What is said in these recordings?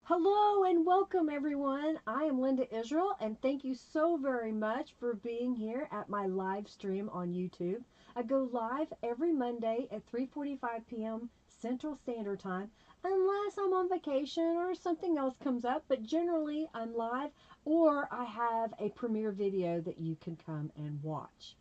Hello and welcome everyone. I am Linda Israel and thank you so very much for being here at my live stream on YouTube. I go live every Monday at 3:45 p.m. Central Standard Time unless I'm on vacation or something else comes up, but generally I'm live or I have a premiere video that you can come and watch.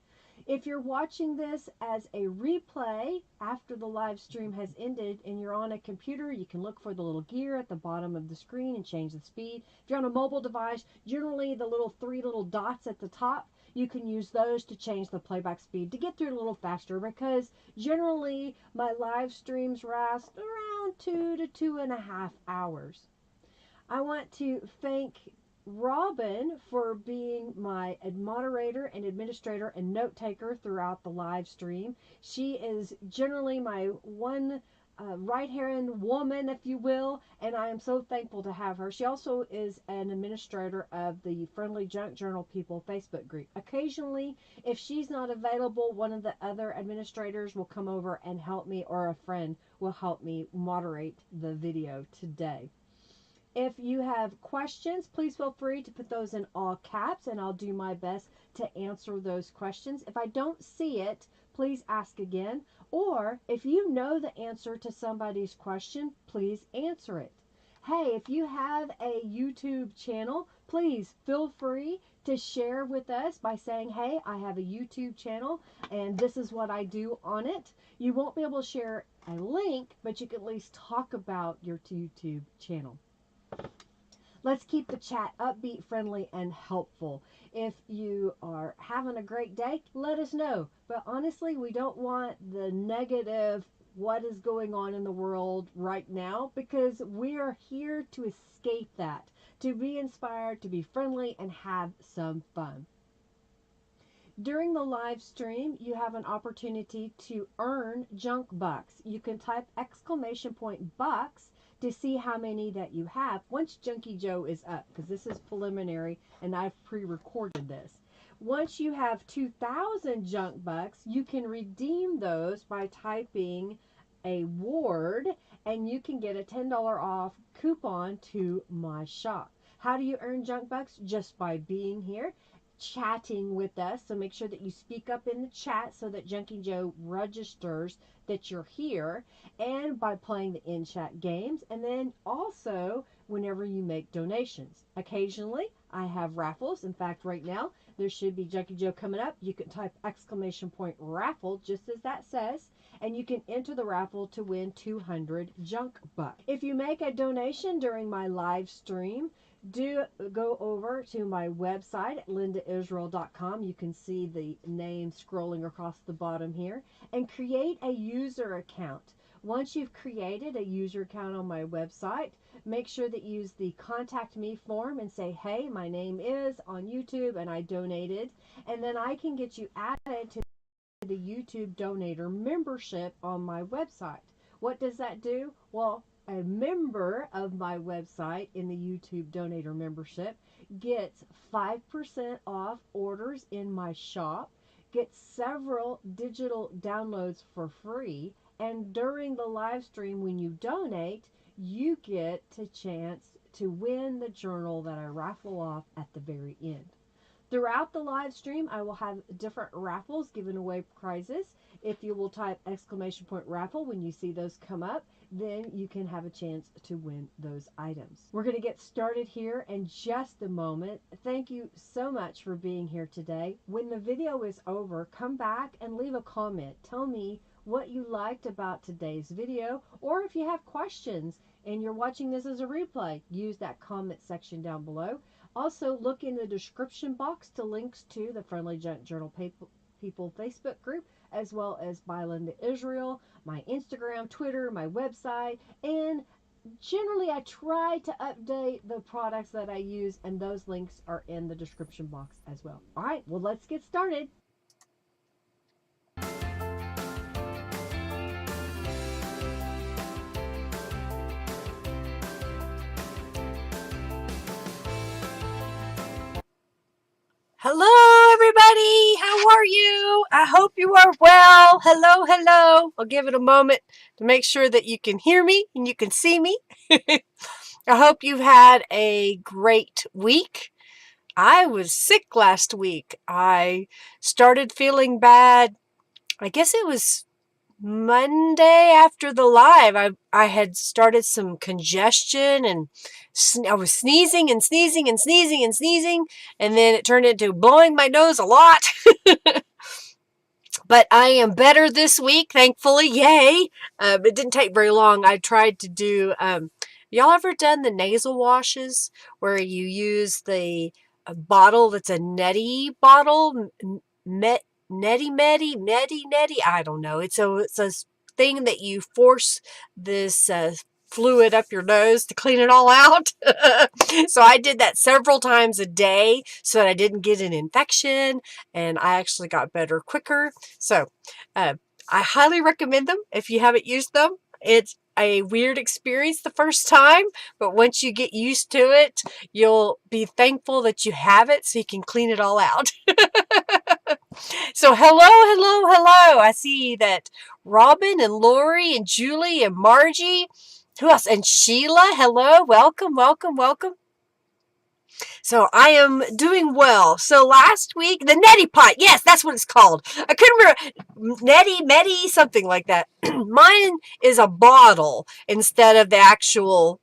If you're watching this as a replay after the live stream has ended and you're on a computer, you can look for the little gear at the bottom of the screen and change the speed. If you're on a mobile device, generally the three little dots at the top, you can use those to change the playback speed to get through it a little faster, because generally my live streams last around 2 to 2.5 hours. I want to thank Robin for being my moderator and administrator and note taker throughout the live stream. She is generally my one right hand woman, if you will, and I am so thankful to have her. She also is an administrator of the Friendly Junk Journal People Facebook group. Occasionally, if she's not available, one of the other administrators will come over and help me, or a friend will help me moderate the video today. If you have questions, please feel free to put those in all caps and I'll do my best to answer those questions. If I don't see it, please ask again. Or if you know the answer to somebody's question, please answer it. Hey, if you have a YouTube channel, please feel free to share with us by saying, hey, I have a YouTube channel and this is what I do on it. You won't be able to share a link, but you can at least talk about your YouTube channel. Let's keep the chat upbeat, friendly, and helpful. If you are having a great day, let us know. But honestly, we don't want the negative, what is going on in the world right now, because we are here to escape that, to be inspired, to be friendly, and have some fun. During the live stream, you have an opportunity to earn junk bucks. You can type !bucks to see how many that you have once Junkie Joe is up, because this is preliminary and I've pre-recorded this. Once you have 2,000 junk bucks, you can redeem those by typing a word and you can get a $10 off coupon to my shop. How do you earn junk bucks? Just by being here, chatting with us. So make sure that you speak up in the chat so that Junkie Joe registers that you're here, and by playing the in-chat games, and then also whenever you make donations. Occasionally I have raffles. In fact, right now there should be Junkie Joe coming up. You can type !raffle just as that says, and you can enter the raffle to win 200 junk bucks. If you make a donation during my live stream, do go over to my website at lindaisrael.com. You can see the name scrolling across the bottom here, and create a user account. Once you've created a user account on my website, make sure that you use the contact me form and say, hey, my name is on YouTube and I donated, and then I can get you added to the YouTube donator membership on my website. What does that do? Well, a member of my website in the YouTube donator membership gets 5% off orders in my shop, gets several digital downloads for free, and during the live stream when you donate, you get a chance to win the journal that I raffle off at the very end. Throughout the live stream, I will have different raffles giving away prizes. If you will type !raffle when you see those come up, then you can have a chance to win those items. We're going to get started here in just a moment. Thank you so much for being here today. When the video is over, come back and leave a comment. Tell me what you liked about today's video, or if you have questions and you're watching this as a replay, use that comment section down below. Also, look in the description box to links to the Friendly Junk Journal People Facebook group, as well as by Linda Israel, my Instagram, Twitter, my website, and generally I try to update the products that I use, and those links are in the description box as well. All right, well, let's get started. Hello, everybody. How are you? I hope you are well. Hello, hello. I'll give it a moment to make sure that you can hear me and you can see me. I hope you've had a great week. I was sick last week. I started feeling bad. I guess it was Monday after the live. I had started some congestion and I was sneezing and sneezing and sneezing and sneezing, and then it turned into blowing my nose a lot. But I am better this week, thankfully. Yay! It didn't take very long. I tried to do. Y'all ever done the nasal washes where you use the bottle that's a neti bottle? Neti. I don't know. It's a thing that you force this fluid up your nose to clean it all out. So I did that several times a day so that I didn't get an infection, and I actually got better quicker. So I highly recommend them if you haven't used them. It's a weird experience the first time, but once you get used to it, you'll be thankful that you have it so you can clean it all out. So hello. I see that Robin and Lori and Julie and Margie. Who else? And Sheila. Hello. Welcome. So I am doing well. So last week, the neti pot. Yes, that's what it's called. I couldn't remember. Medi, something like that. Mine is a bottle instead of the actual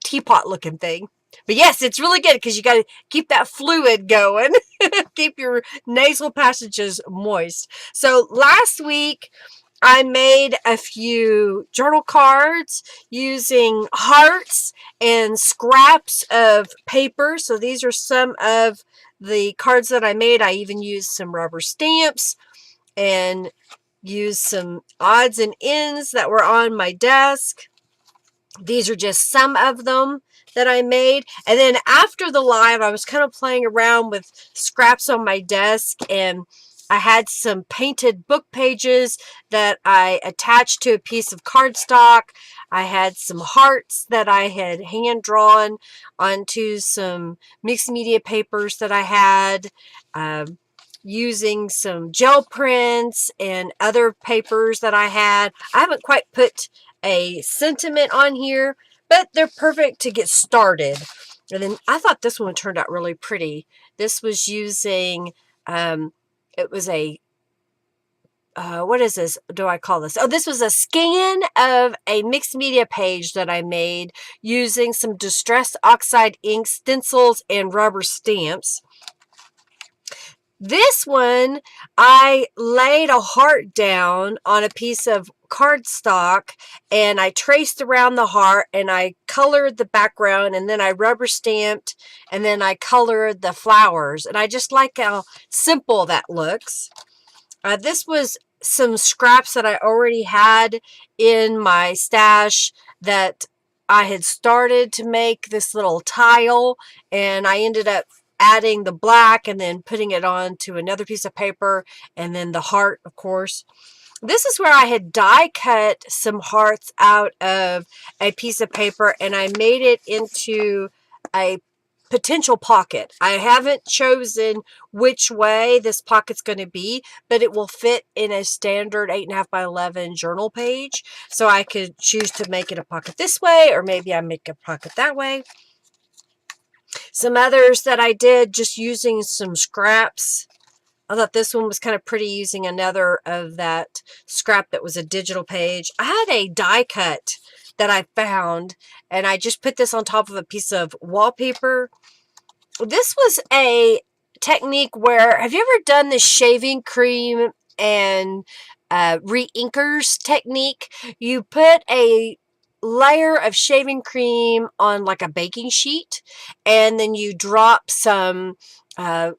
teapot looking thing. But yes, it's really good because you got to keep that fluid going. Keep your nasal passages moist. So last week, I made a few journal cards using hearts and scraps of paper. So these are some of the cards that I made. I even used some rubber stamps and used some odds and ends that were on my desk. These are just some of them that I made. And then after the live, I was kind of playing around with scraps on my desk, and I had some painted book pages that I attached to a piece of cardstock. I had some hearts that I had hand drawn onto some mixed media papers that I had, using some gel prints and other papers that I had. I haven't quite put a sentiment on here, but they're perfect to get started. And then I thought this one turned out really pretty. This was using, it was a, what is this? Do I call this? Oh, this was a scan of a mixed media page that I made using some distress oxide ink, stencils, and rubber stamps. This one, I laid a heart down on a piece of cardstock, and I traced around the heart, and I colored the background, and then I rubber stamped, and then I colored the flowers. And I just like how simple that looks. This was some scraps that I already had in my stash that I had started to make this little tile, and I ended up adding the black and then putting it onto another piece of paper, and then the heart, of course. This is where I had die cut some hearts out of a piece of paper, and I made it into a potential pocket. I haven't chosen which way this pocket's going to be, but it will fit in a standard 8.5 by 11 journal page. So I could choose to make it a pocket this way, or maybe I make a pocket that way. Some others that I did just using some scraps. I thought this one was kind of pretty, using another of that scrap that was a digital page. I had a die cut that I found, and I just put this on top of a piece of wallpaper. This was a technique where, have you ever done the shaving cream and re-inkers technique? You put a layer of shaving cream on like a baking sheet, and then you drop some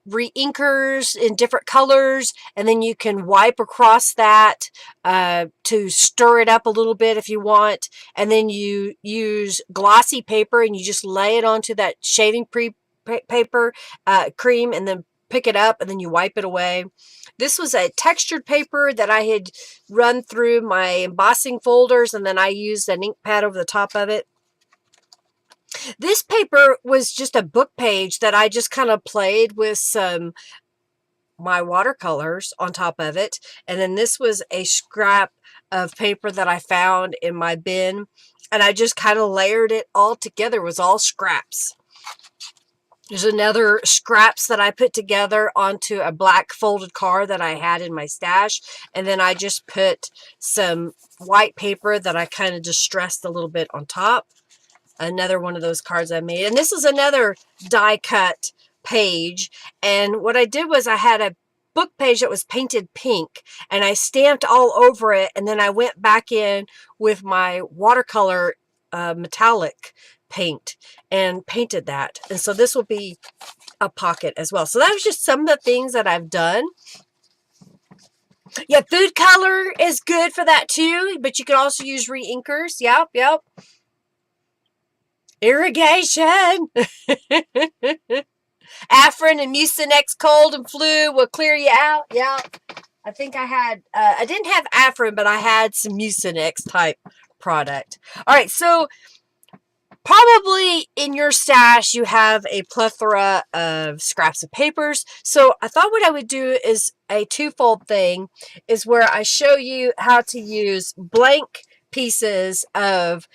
re-inkers in different colors, and then you can wipe across that to stir it up a little bit if you want, and then you use glossy paper and you just lay it onto that shaving paper cream, and then pick it up, and then you wipe it away. This was a textured paper that I had run through my embossing folders, and then I used an ink pad over the top of it. This paper was just a book page that I just kind of played with some my watercolors on top of it. And then this was a scrap of paper that I found in my bin. and I just kind of layered it all together. It was all scraps. There's another scraps that I put together onto a black folded card that I had in my stash. And then I just put some white paper that I kind of distressed a little bit on top. Another one of those cards I made. And this is another die cut page. And what I did was I had a book page that was painted pink, and I stamped all over it. And then I went back in with my watercolor metallic paint and painted that. And so this will be a pocket as well. So that was just some of the things that I've done. Yeah, food color is good for that too, but you can also use re-inkers. Yep. Irrigation. Afrin and Mucinex cold and flu will clear you out. Yeah. I think I had, I didn't have Afrin, but I had some Mucinex type product. All right, so probably in your stash, you have a plethora of scraps of papers. So I thought what I would do is a twofold thing, is where I show you how to use blank pieces of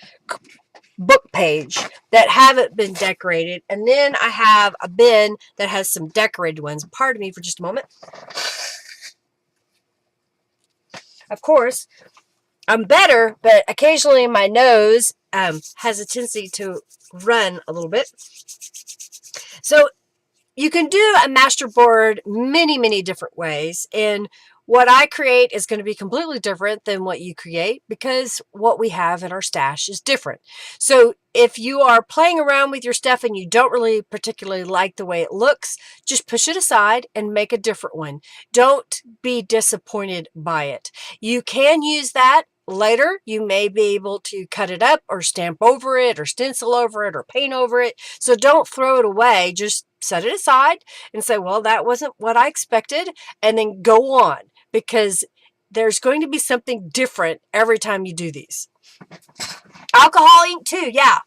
book page that haven't been decorated. And then I have a bin that has some decorated ones. Pardon me for just a moment. Of course, I'm better, but occasionally my nose has a tendency to run a little bit. So you can do a masterboard many different ways, and what I create is going to be completely different than what you create, because what we have in our stash is different. So if you are playing around with your stuff and you don't really particularly like the way it looks, just push it aside and make a different one. Don't be disappointed by it. You can use that later. You may be able to cut it up or stamp over it or stencil over it or paint over it. So don't throw it away. Just set it aside and say, well, that wasn't what I expected, and then go on, because there's going to be something different every time you do these. Alcohol ink too, yeah.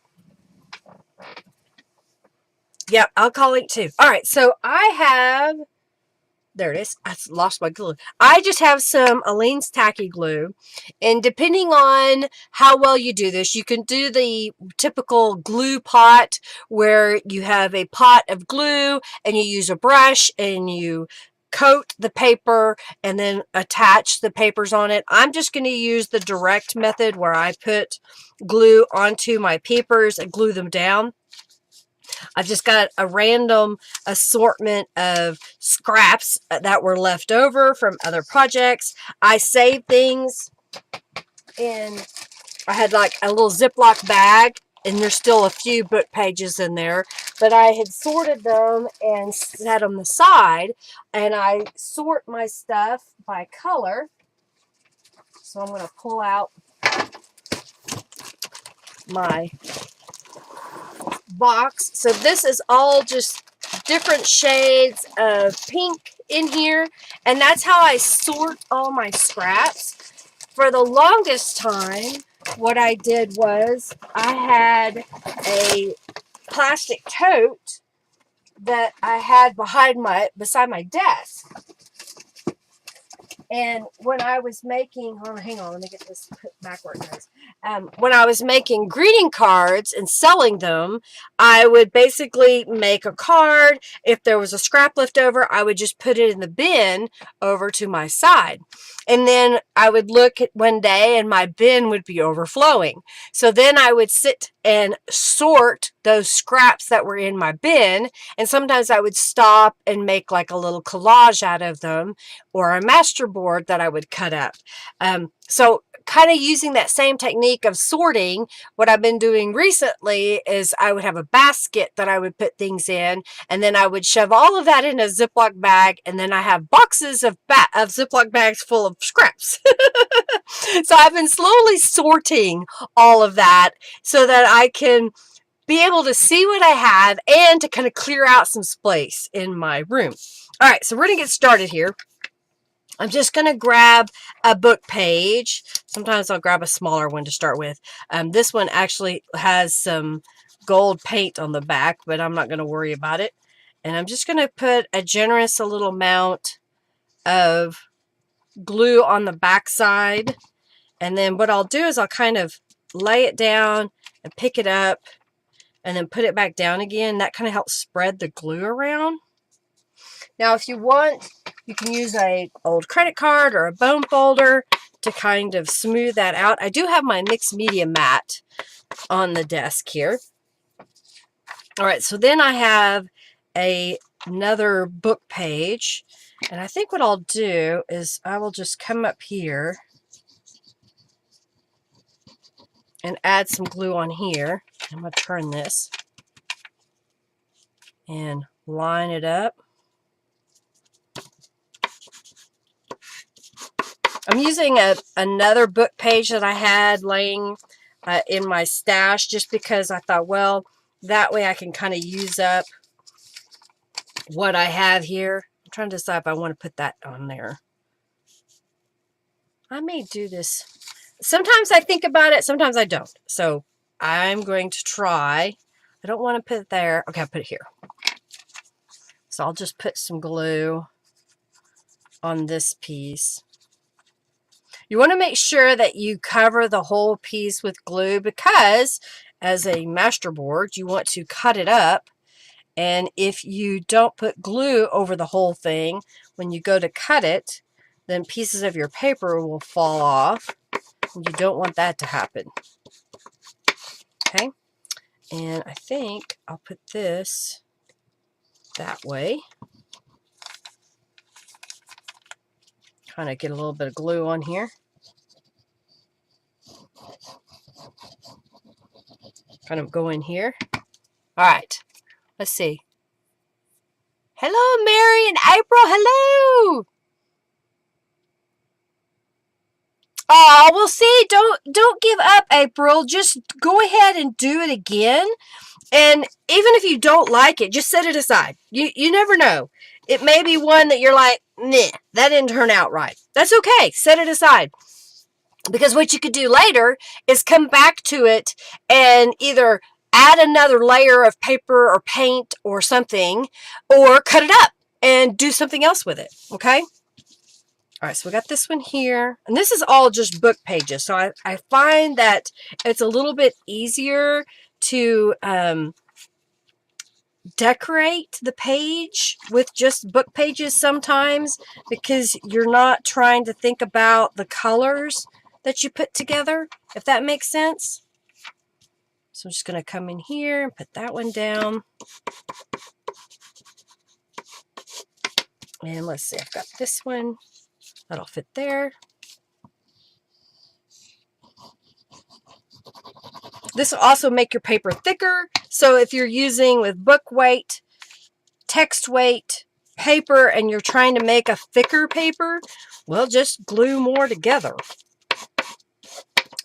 Yep, alcohol ink too. All right, so I have, there it is. I lost my glue. I just have some Aleene's Tacky Glue. And depending on how well you do this, you can do the typical glue pot where you have a pot of glue and you use a brush and you coat the paper and then attach the papers on it. I'm just going to use the direct method where I put glue onto my papers and glue them down. I've just got a random assortment of scraps that were left over from other projects. I saved things in, I had like a little Ziploc bag, and there's still a few book pages in there, but I had sorted them and set them aside, and I sort my stuff by color. So I'm going to pull out my box. So this is all just different shades of pink in here, and that's how I sort all my scraps. For the longest time, what I did was I had a plastic tote that I had beside my desk. And when I was making, hang on, let me get this put back where it goes. When I was making greeting cards and selling them, I would basically make a card. If there was a scrap left over, I would just put it in the bin over to my side. And then I would look at one day and my bin would be overflowing. So then I would sit and sort those scraps that were in my bin. And sometimes I would stop and make like a little collage out of them, or a masterboard that I would cut up. So kind of using that same technique of sorting, what I've been doing recently is I would have a basket that I would put things in, and then I would shove all of that in a Ziploc bag, and then I have boxes of Ziploc bags full of scraps. So I've been slowly sorting all of that so that I can be able to see what I have and to kind of clear out some space in my room. All right, so we're going to get started here. I'm just going to grab a book page. Sometimes I'll grab a smaller one to start with. This one actually has some gold paint on the back, but I'm not going to worry about it. And I'm just going to put a generous little amount of glue on the back side. And then what I'll do is I'll kind of lay it down and pick it up and then put it back down again. That kind of helps spread the glue around. Now, if you want, you can use an old credit card or a bone folder to kind of smooth that out. I do have my mixed media mat on the desk here. All right, so then I have another book page, and I think what I'll do is I will just come up here and add some glue on here. I'm going to turn this and line it up. I'm using another book page that I had laying in my stash just because I thought, well, that way I can kind of use up what I have here. I'm trying to decide if I want to put that on there. I may do this. Sometimes I think about it, sometimes I don't. So I'm going to try. I don't want to put it there. Okay, I'll put it here. So I'll just put some glue on this piece. You want to make sure that you cover the whole piece with glue because as a masterboard, you want to cut it up. And if you don't put glue over the whole thing, when you go to cut it, then pieces of your paper will fall off. You don't want that to happen. Okay, and I think I'll put this that way. Kind of get a little bit of glue on here. Kind of go in here. All right, let's see. Hello, Mary and April. Hello. Oh, well, see, don't give up, April. Just go ahead and do it again. And even if you don't like it, just set it aside. You never know. It may be one that you're like, nah, that didn't turn out right. That's okay. Set it aside. Because what you could do later is come back to it and either add another layer of paper or paint or something, or cut it up and do something else with it. Okay? All right, so we got this one here. And this is all just book pages. So I find that it's a little bit easier to decorate the page with just book pages sometimes because you're not trying to think about the colors that you put together, if that makes sense. So I'm just going to come in here and put that one down. And let's see, I've got this one. That'll fit there. This will also make your paper thicker. So if you're using with book weight, text weight paper, and you're trying to make a thicker paper, well, just glue more together.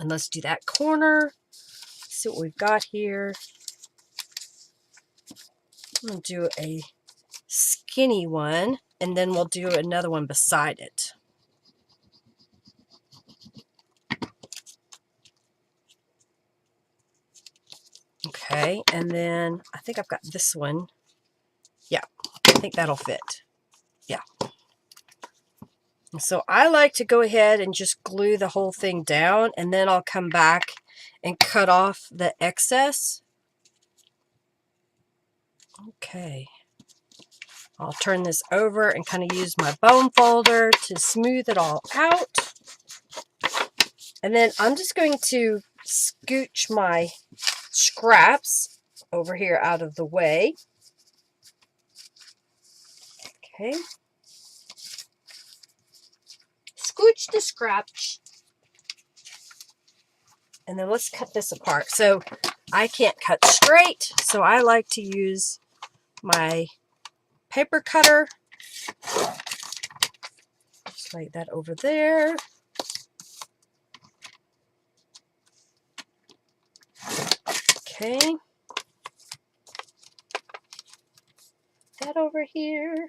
And let's do that corner. See what we've got here. I'm going to do a skinny one, and then we'll do another one beside it. Okay, and then I think I've got this one. Yeah, I think that'll fit. Yeah. So I like to go ahead and just glue the whole thing down, and then I'll come back and cut off the excess. Okay. I'll turn this over and kind of use my bone folder to smooth it all out. And then I'm just going to scooch my scraps over here out of the way. Okay. Scooch the scraps. And then let's cut this apart. So I can't cut straight, so I like to use my paper cutter. Just lay that over there. Okay. That over here.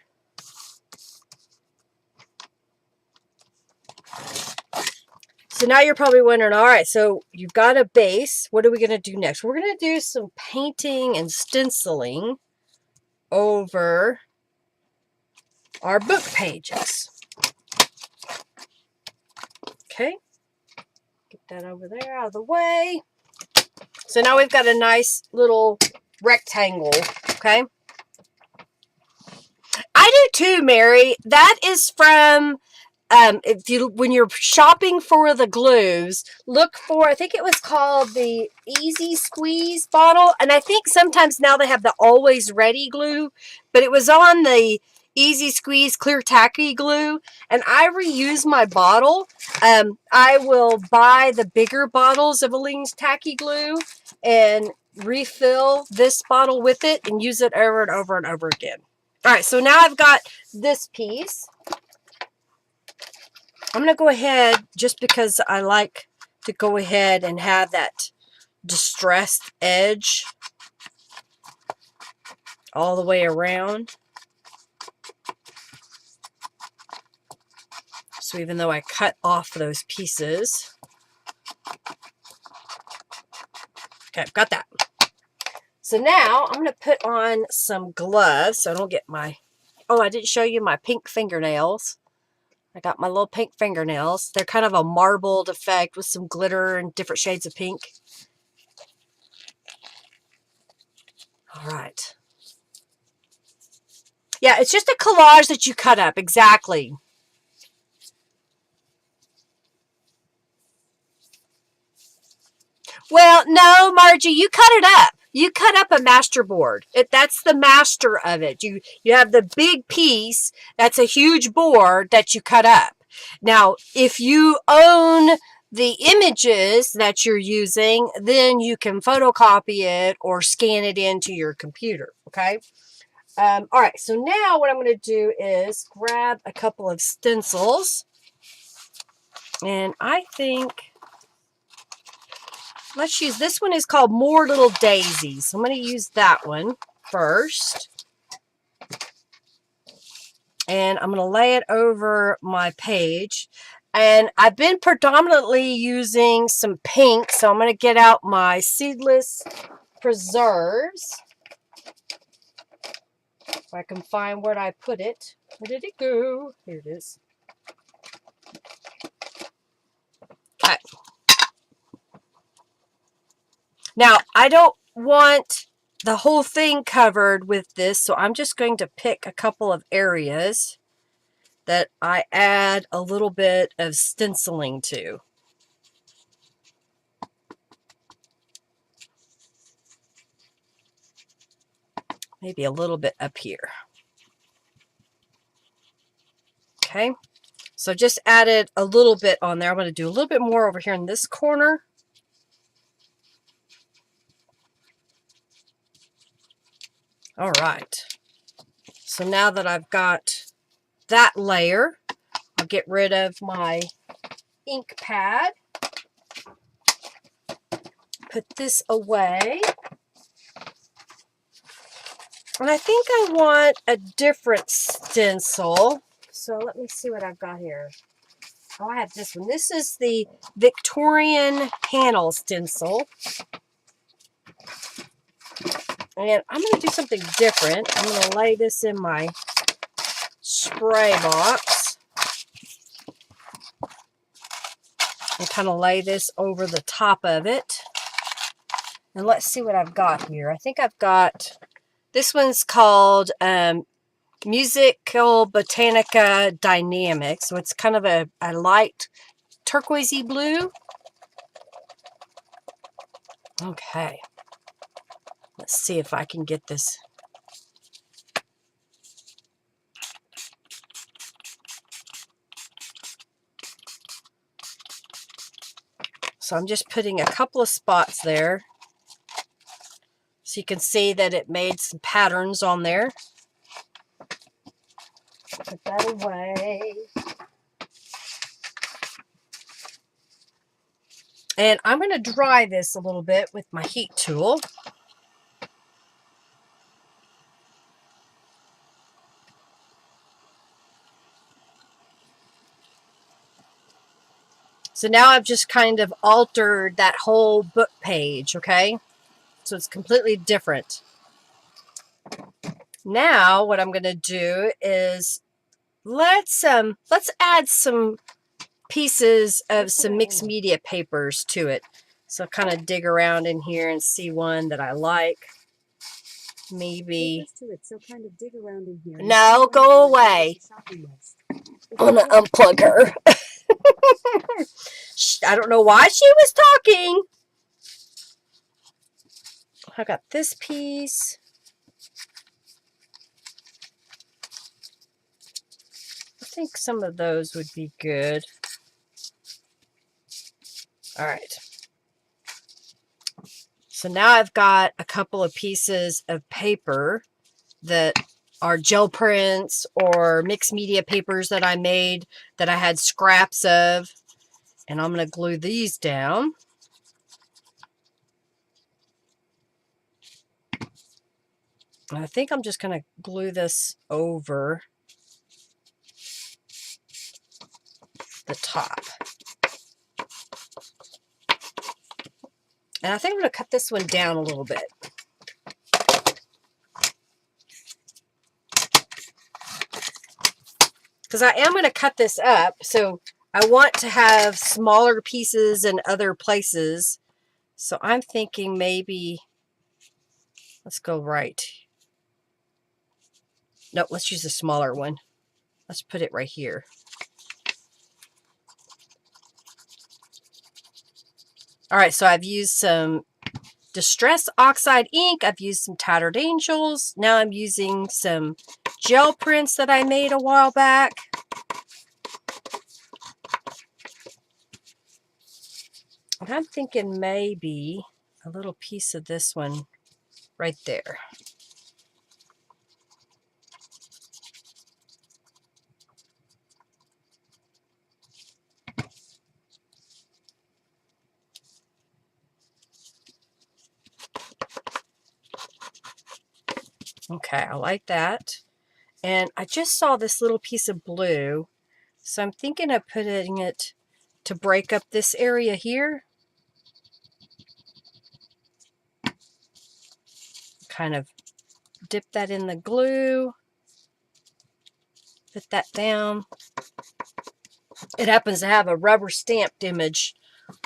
So now you're probably wondering, all right, so you've got a base. What are we going to do next? We're going to do some painting and stenciling over our book pages. Okay. Get that over there out of the way. So now we've got a nice little rectangle, okay? I do too, Mary. That is from when you're shopping for the glues, look for, I think it was called the Easy Squeeze bottle, and I think sometimes now they have the Always Ready glue, but it was on the Easy Squeeze clear tacky glue, and I reuse my bottle. I will buy the bigger bottles of Aleene's tacky glue and refill this bottle with it and use it over and over and over again. All right, so now I've got this piece. I'm going to go ahead, just because I like to go ahead and have that distressed edge all the way around. So even though I cut off those pieces. Okay, I've got that. So now I'm going to put on some gloves so I don't get my... Oh, I didn't show you my pink fingernails. I got my little pink fingernails. They're kind of a marbled effect with some glitter and different shades of pink. All right. Yeah, it's just a collage that you cut up. Exactly. Well, no, Margie, you cut it up. You cut up a masterboard. That's the master of it. You have the big piece. That's a huge board that you cut up. Now, if you own the images that you're using, then you can photocopy it or scan it into your computer, okay? All right, so now what I'm going to do is grab a couple of stencils. And I think... let's use, this one is called More Little Daisies. I'm going to use that one first. And I'm going to lay it over my page. And I've been predominantly using some pink, so I'm going to get out my Seedless Preserves. If I can find where I put it. Where did it go? Here it is. Okay. Now, I don't want the whole thing covered with this, so I'm just going to pick a couple of areas that I add a little bit of stenciling to. Maybe a little bit up here. Okay, so just added a little bit on there. I'm going to do a little bit more over here in this corner. All right, so now that I've got that layer, I'll get rid of my ink pad. Put this away. And I think I want a different stencil. So let me see what I've got here. Oh, I have this one. This is the Victorian panel stencil. And I'm going to do something different. I'm going to lay this in my spray box. And kind of lay this over the top of it. And let's see what I've got here. I think I've got, this one's called Musical Botanica Dynamics. So it's kind of a light turquoisey blue. Okay. Let's see if I can get this. So I'm just putting a couple of spots there. So you can see that it made some patterns on there. Put that away. And I'm going to dry this a little bit with my heat tool. So now I've just kind of altered that whole book page, okay? So it's completely different. Now what I'm going to do is let's add some pieces of some mixed media papers to it. So kind of dig around in here and see one that I like. Maybe. No, go away. I'm gonna unplug her. I don't know why she was talking. I got this piece. I think some of those would be good. All right. So now I've got a couple of pieces of paper that are gel prints or mixed media papers that I made that I had scraps of. And I'm going to glue these down. And I think I'm just going to glue this over the top. And I think I'm going to cut this one down a little bit. Because I am going to cut this up, so I want to have smaller pieces in other places. So I'm thinking maybe, let's go right. No, let's use a smaller one. Let's put it right here. All right, so I've used some Distress Oxide ink. I've used some Tattered Angels. Now I'm using some gel prints that I made a while back. And I'm thinking maybe a little piece of this one right there. Okay, I like that. And I just saw this little piece of blue, so I'm thinking of putting it to break up this area here. Kind of dip that in the glue, put that down. It happens to have a rubber stamped image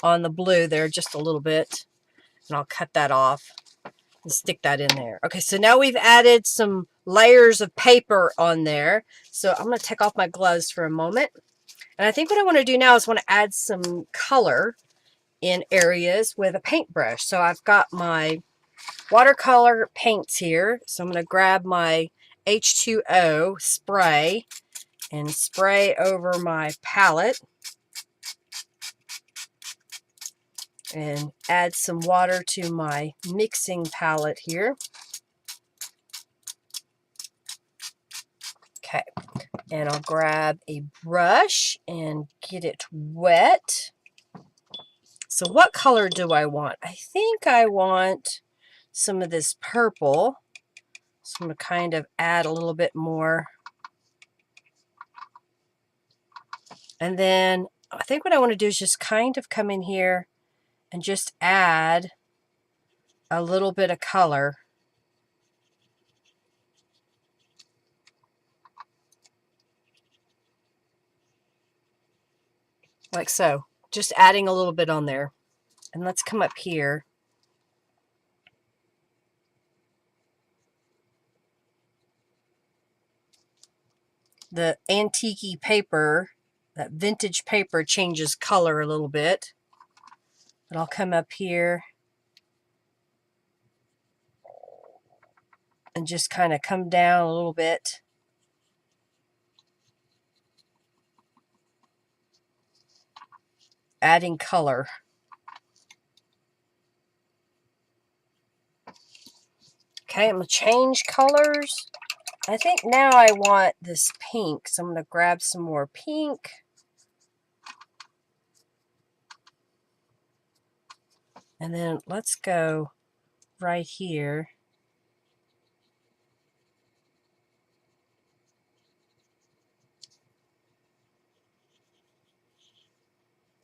on the blue there just a little bit, and I'll cut that off and stick that in there. Okay, so now we've added some layers of paper on there. So I'm going to take off my gloves for a moment. And I think what I want to do now is want to add some color in areas with a paintbrush. So I've got my watercolor paints here. So I'm going to grab my H2O spray and spray over my palette. And add some water to my mixing palette here. Okay, and I'll grab a brush and get it wet. So what color do I want? I think I want some of this purple. So I'm going to kind of add a little bit more. And then I think what I want to do is just kind of come in here and just add a little bit of color. Like so. Just adding a little bit on there. And let's come up here. The antique paper, that vintage paper, changes color a little bit. But I'll come up here and just kind of come down a little bit. Adding color. Okay, I'm going to change colors. I think now I want this pink, so I'm going to grab some more pink. And then let's go right here.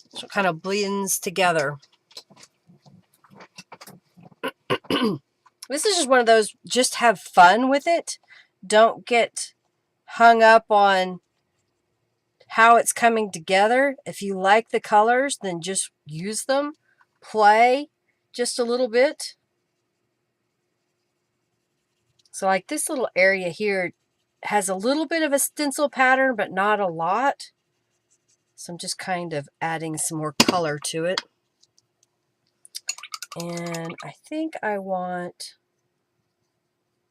So it kind of blends together. This is just one of those, just have fun with it. Don't get hung up on how it's coming together. If you like the colors, then just use them. Play just a little bit. So like this little area here has a little bit of a stencil pattern, but not a lot. So I'm just kind of adding some more color to it. And I think I want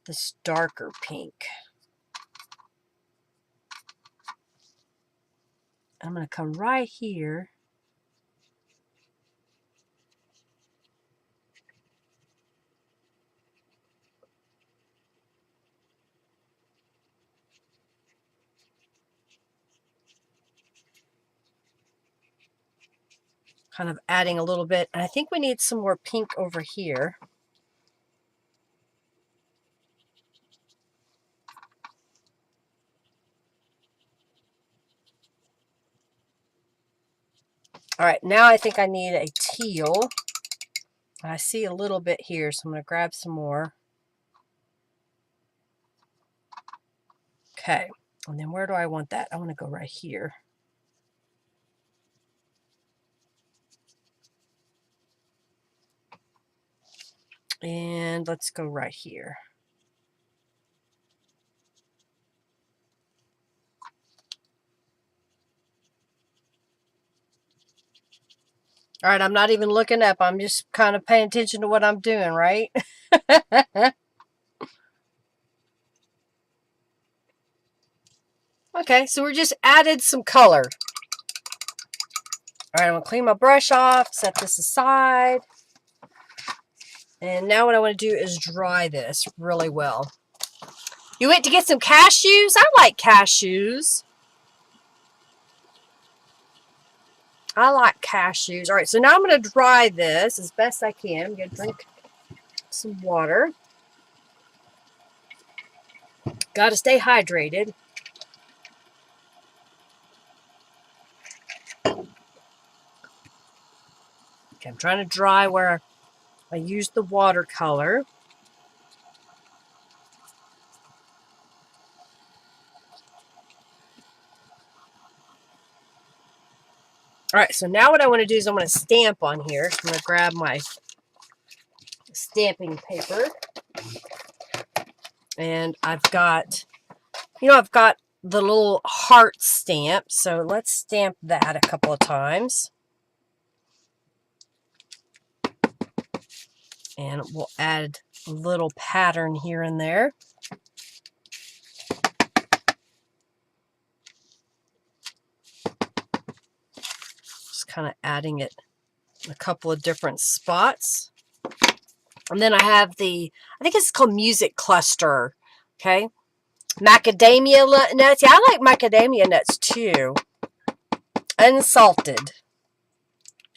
this darker pink. I'm going to come right here. Kind of adding a little bit. And I think we need some more pink over here. All right, now I think I need a teal. I see a little bit here, so I'm going to grab some more. Okay, and then where do I want that? I want to go right here. And let's go right here. All right, I'm not even looking up. I'm just kind of paying attention to what I'm doing, right? Okay, so we just added some color. All right, I'm going to clean my brush off, set this aside. And now what I want to do is dry this really well. You went to get some cashews? I like cashews. I like cashews. All right, so now I'm going to dry this as best I can. I'm going to drink some water. Got to stay hydrated. Okay, I'm trying to dry where I used the watercolor. All right, so now what I want to do is I'm going to stamp on here. So I'm going to grab my stamping paper. And I've got, I've got the little heart stamp. So let's stamp that a couple of times. And we'll add a little pattern here and there. Just kind of adding it in a couple of different spots. And then I have I think it's called Music Cluster. Okay. Macadamia nuts. Yeah, I like macadamia nuts too. Unsalted,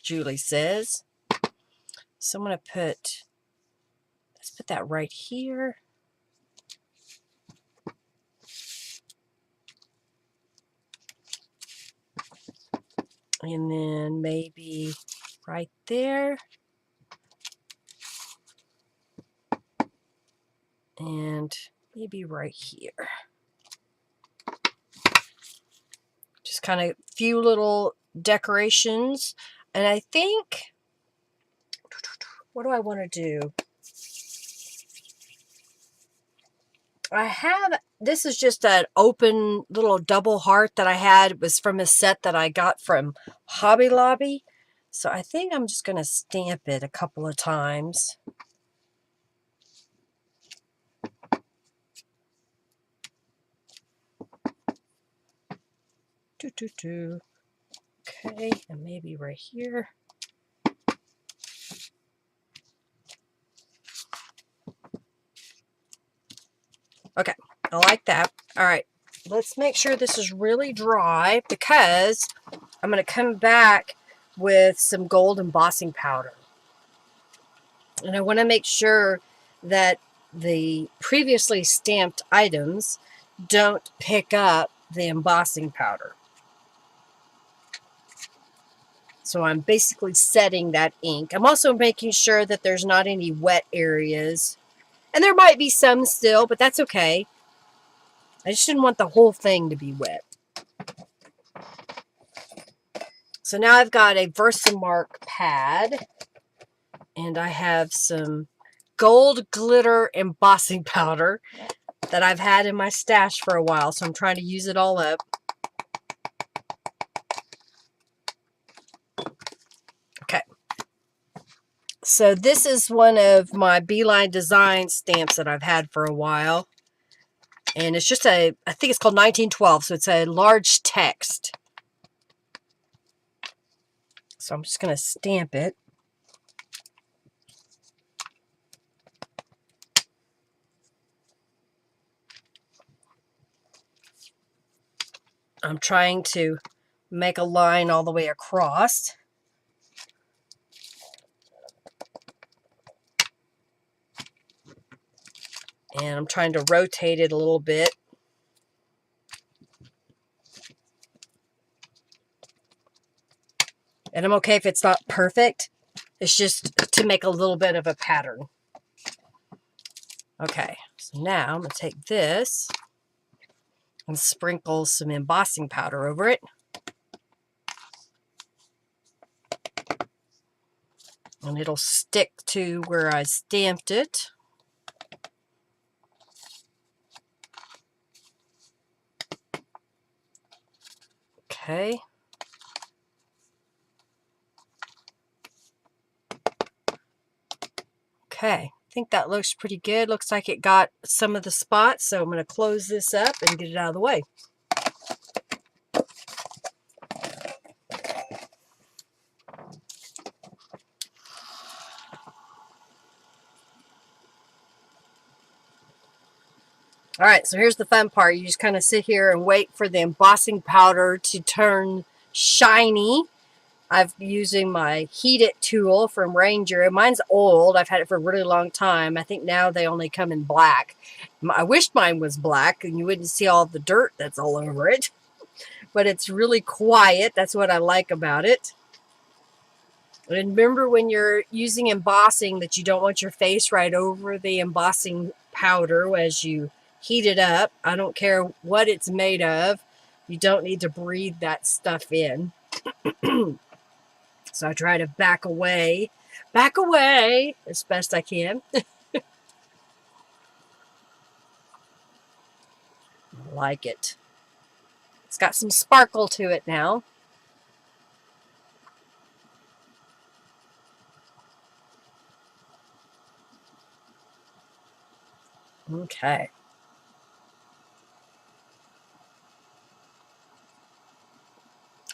Julie says. So I'm going to let's put that right here. And then maybe right there. And maybe right here. Just kind of a few little decorations. And I think, what do I want to do? This is just an open little double heart that I had. It was from a set that I got from Hobby Lobby. So I think I'm just going to stamp it a couple of times. Okay, and maybe right here. Okay, I like that. All right, let's make sure this is really dry because I'm going to come back with some gold embossing powder. And I want to make sure that the previously stamped items don't pick up the embossing powder. So I'm basically setting that ink. I'm also making sure that there's not any wet areas. And there might be some still, but that's okay. I just didn't want the whole thing to be wet. So now I've got a Versamark pad, and I have some gold glitter embossing powder that I've had in my stash for a while, so I'm trying to use it all up. Okay. So this is one of my Beeline Design stamps that I've had for a while. And it's just I think it's called 1912, so it's a large text. So I'm just going to stamp it. I'm trying to make a line all the way across. And I'm trying to rotate it a little bit. And I'm okay if it's not perfect. It's just to make a little bit of a pattern. Okay, so now I'm going to take this and sprinkle some embossing powder over it. And it'll stick to where I stamped it. Okay. Okay, I think that looks pretty good. Looks like it got some of the spots, so I'm going to close this up and get it out of the way. All right, so here's the fun part. You just kind of sit here and wait for the embossing powder to turn shiny. I'm using my Heat It tool from Ranger. Mine's old. I've had it for a really long time. I think now they only come in black. I wish mine was black and you wouldn't see all the dirt that's all over it. But it's really quiet. That's what I like about it. And remember when you're using embossing that you don't want your face right over the embossing powder as you heat it up. I don't care what it's made of. You don't need to breathe that stuff in. So I try to back away as best I can. I like it. It's got some sparkle to it now. Okay.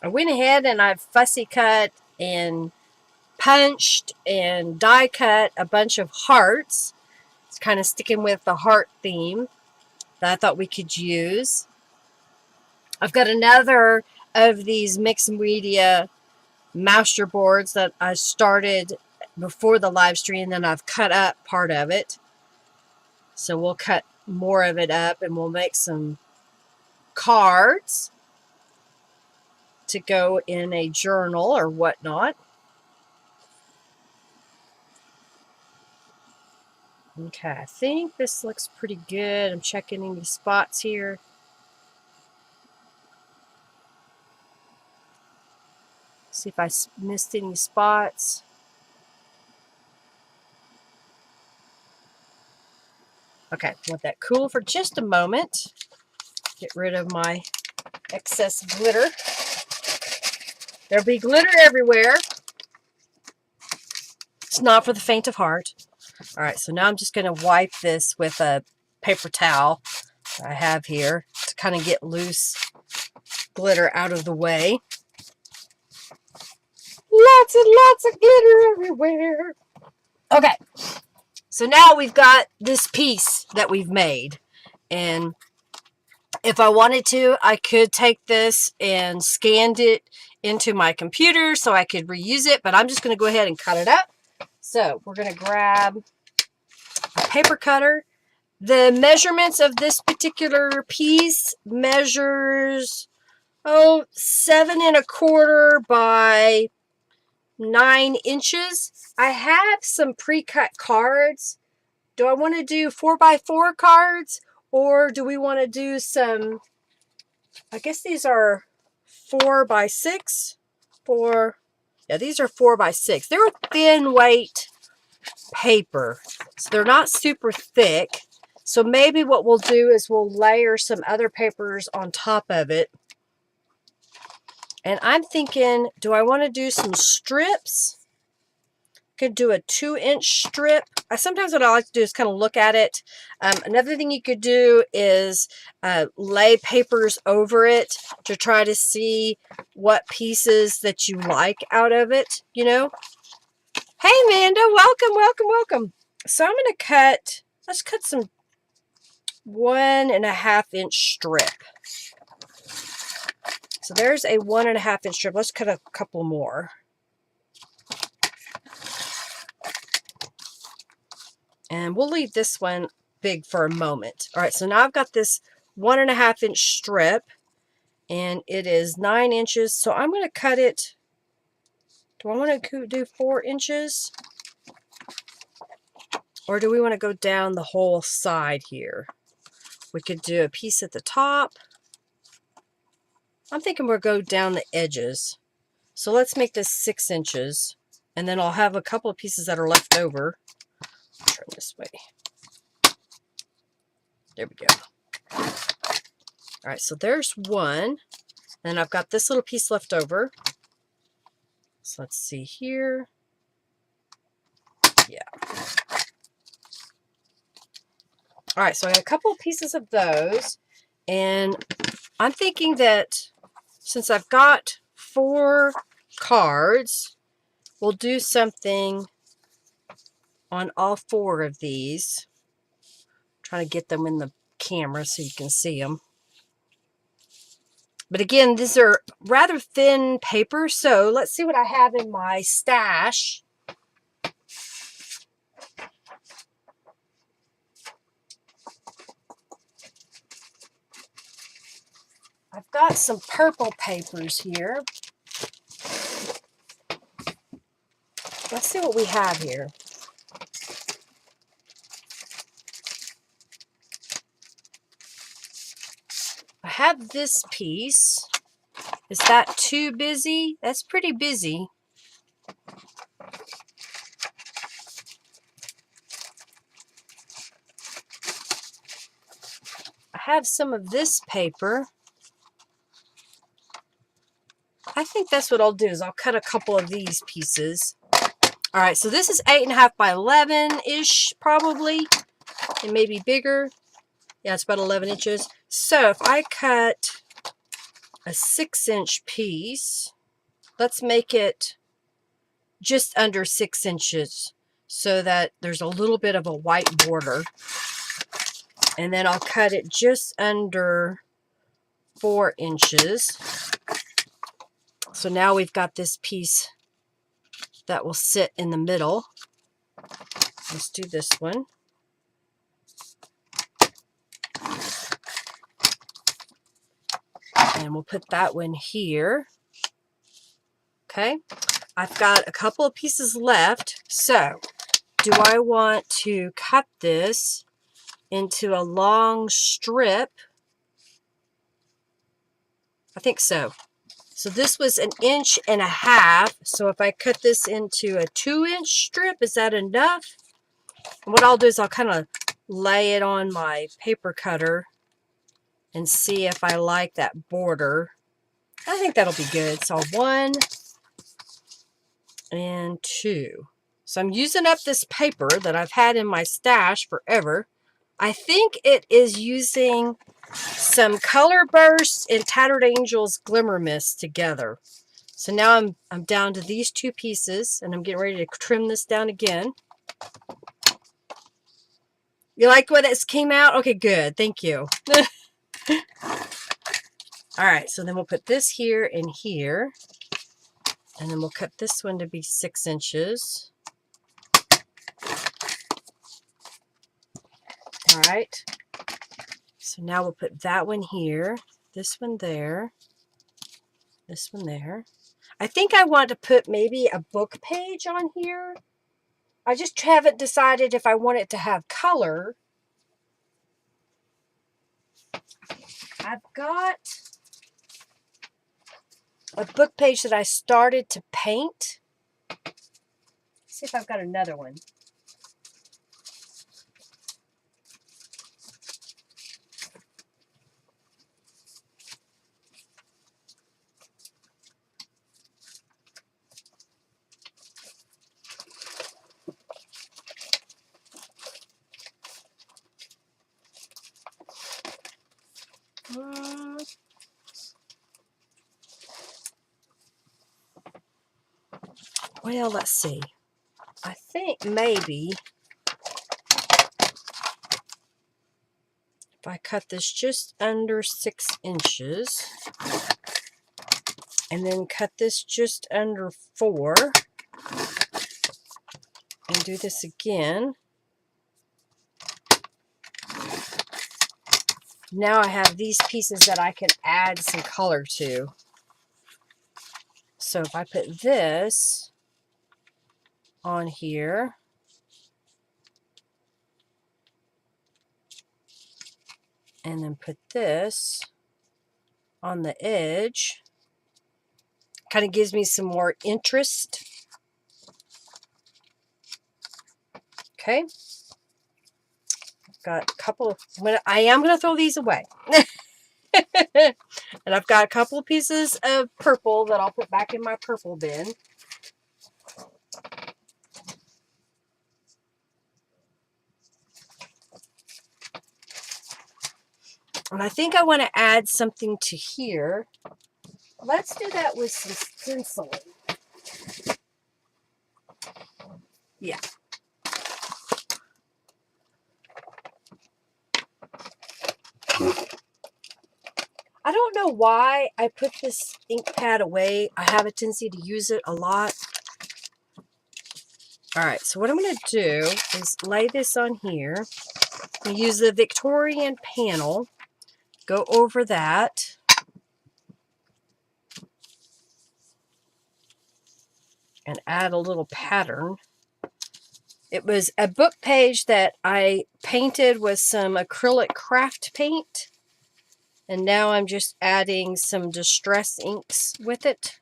I went ahead and I've fussy cut and punched and die cut a bunch of hearts. It's kind of sticking with the heart theme that I thought we could use. I've got another of these Mixed Media Masterboards that I started before the live stream, and then I've cut up part of it. So we'll cut more of it up and we'll make some cards to go in a journal or whatnot. Okay, I think this looks pretty good. I'm checking any spots here. See if I missed any spots. Okay, let that cool for just a moment. Get rid of my excess glitter. There'll be glitter everywhere. It's not for the faint of heart. All right, so now I'm just going to wipe this with a paper towel I have here to kind of get loose glitter out of the way. Lots and lots of glitter everywhere. Okay, so now we've got this piece that we've made. And if I wanted to, I could take this and scan it into my computer so I could reuse it. But I'm just going to go ahead and cut it up. So we're going to grab a paper cutter. The measurements of this particular piece measures 7 1/4 by 9 inches. I have some pre-cut cards. Do I want to do 4x4 cards, or do we want to do some, I guess these are 4x6. 4. Yeah, these are 4 by 6. They're thin weight paper, so they're not super thick. So maybe what we'll do is we'll layer some other papers on top of it. And I'm thinking, do I want to do some strips? Could do a 2-inch strip. Sometimes what I like to do is kind of look at it. Another thing you could do is lay papers over it to try to see what pieces that you like out of it, you know. Hey, Amanda, welcome, welcome, welcome. So I'm going to let's cut some 1.5-inch strip. So there's a 1.5-inch strip. Let's cut a couple more. And we'll leave this one big for a moment. All right, so now I've got this 1.5-inch strip, and it is 9 inches. So I'm going to cut it. Do I want to do 4 inches? Or do we want to go down the whole side here? We could do a piece at the top. I'm thinking we'll go down the edges. So let's make this 6 inches. And then I'll have a couple of pieces that are left over. Turn this way. There we go. All right, so there's one. And I've got this little piece left over. So let's see here. Yeah. All right, so I got a couple of pieces of those. And I'm thinking that since I've got 4 cards, we'll do something on all 4 of these. I'm trying to get them in the camera so you can see them. But again, these are rather thin paper, so let's see what I have in my stash. I've got some purple papers here. Let's see what we have here. I have this piece. Is that too busy? That's pretty busy. I have some of this paper. I think that's what I'll do is I'll cut a couple of these pieces. All right, so this is 8.5 by 11-ish probably. It may be bigger. Yeah, it's about 11 inches. So if I cut a 6-inch piece, let's make it just under 6 inches so that there's a little bit of a white border. And then I'll cut it just under 4 inches. So now we've got this piece that will sit in the middle. Let's do this one. And we'll put that one here. Okay. I've got a couple of pieces left. So do I want to cut this into a long strip? I think so. So this was 1.5 inches. So if I cut this into a 2-inch strip, is that enough? And what I'll do is I'll kind of lay it on my paper cutter and see if I like that border. I think that'll be good. So 1 and 2. So I'm using up this paper that I've had in my stash forever. I think it is using some Color Burst and Tattered Angels Glimmer Mist together. So now I'm down to these 2 pieces, and I'm getting ready to trim this down again. You like what it came out? Okay, good. Thank you. All right, so then we'll put this here and here. And then we'll cut this one to be 6 inches. All right. So now we'll put that one here, this one there, this one there. I think I want to put maybe a book page on here. I just haven't decided if I want it to have color. I've got a book page that I started to paint. Let's see if I've got another one. Well, let's see. I think maybe if I cut this just under 6 inches and then cut this just under 4 and do this again. Now I have these pieces that I can add some color to. So if I put this on here, and then put this on the edge, kind of gives me some more interest. Okay. Got a couple of, I am going to throw these away. And I've got a couple of pieces of purple that I'll put back in my purple bin. And I think I want to add something to here. Let's do that with some stenciling. Yeah. I don't know why I put this ink pad away. I have a tendency to use it a lot. All right, so what I'm going to do is lay this on here. I'm use the Victorian panel. Go over that. And add a little pattern. It was a book page that I painted with some acrylic craft paint. And now I'm just adding some distress inks with it.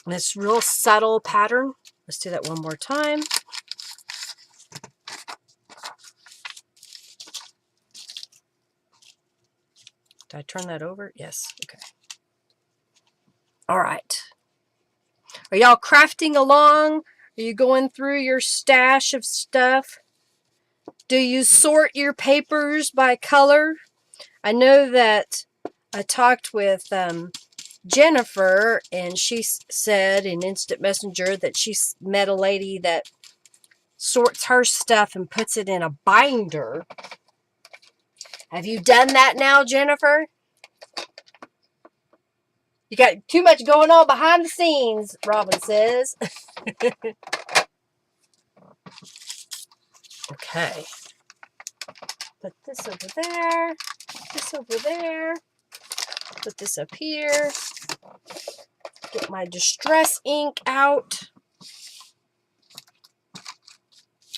And it's real subtle pattern. Let's do that one more time. Did I turn that over? Yes. Okay. All right. Are y'all crafting along? Are you going through your stash of stuff? Do you sort your papers by color? I know that I talked with Jennifer, and she said in Instant Messenger that she met a lady that sorts her stuff and puts it in a binder. Have you done that now, Jennifer? You got too much going on behind the scenes, Robin says. Okay. Put this over there. This over there. Put this up here. Get my distress ink out.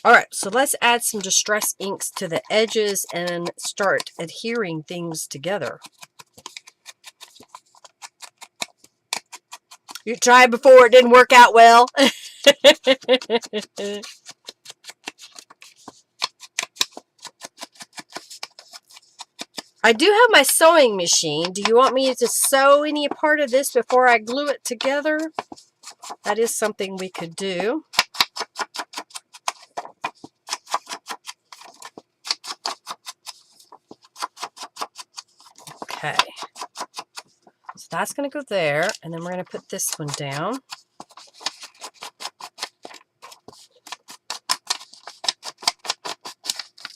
All right, so let's add some distress inks to the edges and start adhering things together. You tried before, it didn't work out well. I do have my sewing machine. Do you want me to sew any part of this before I glue it together? That is something we could do. Okay. So that's going to go there, and then we're going to put this one down.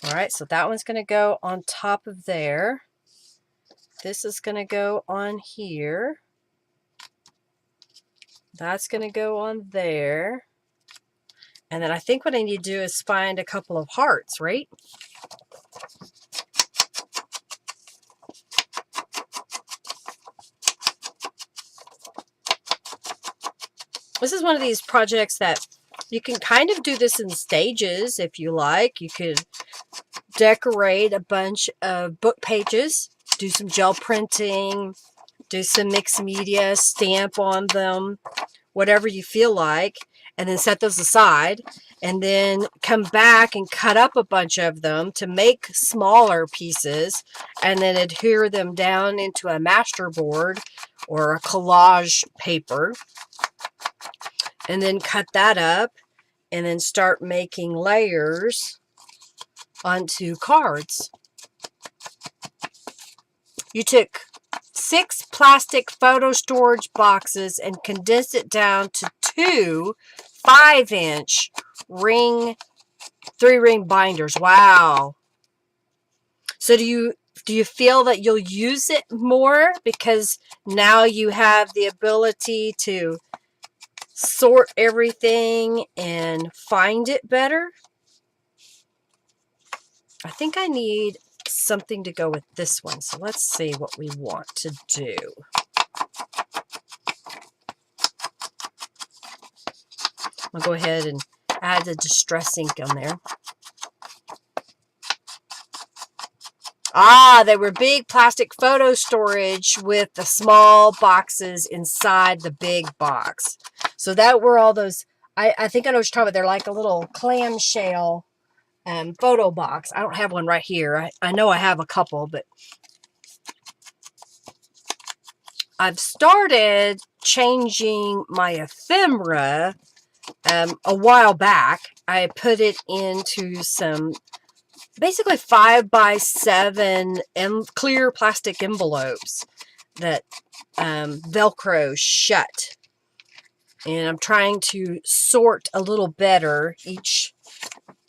All right, so that one's going to go on top of there. This is going to go on here. That's going to go on there. And then I think what I need to do is find a couple of hearts, right? This is one of these projects that you can kind of do this in stages if you like. You could decorate a bunch of book pages, do some gel printing, do some mixed media, stamp on them, whatever you feel like, and then set those aside, and then come back and cut up a bunch of them to make smaller pieces, and then adhere them down into a masterboard or a collage paper, and then cut that up, and then start making layers onto cards. You took 6 plastic photo storage boxes and condensed it down to 2 5-inch ring, 3-ring binders. Wow. So do you feel that you'll use it more because now you have the ability to sort everything and find it better? I think I need something to go with this one. So let's see what we want to do. I'll go ahead and add the distress ink on there. Ah, they were big plastic photo storage with the small boxes inside the big box. So that were all those, I think I know what you're talking about. They're like a little clamshell photo box. I don't have one right here. I know I have a couple, but I've started changing my ephemera a while back. I put it into some basically 5x7 clear plastic envelopes that Velcro shut. And I'm trying to sort a little better each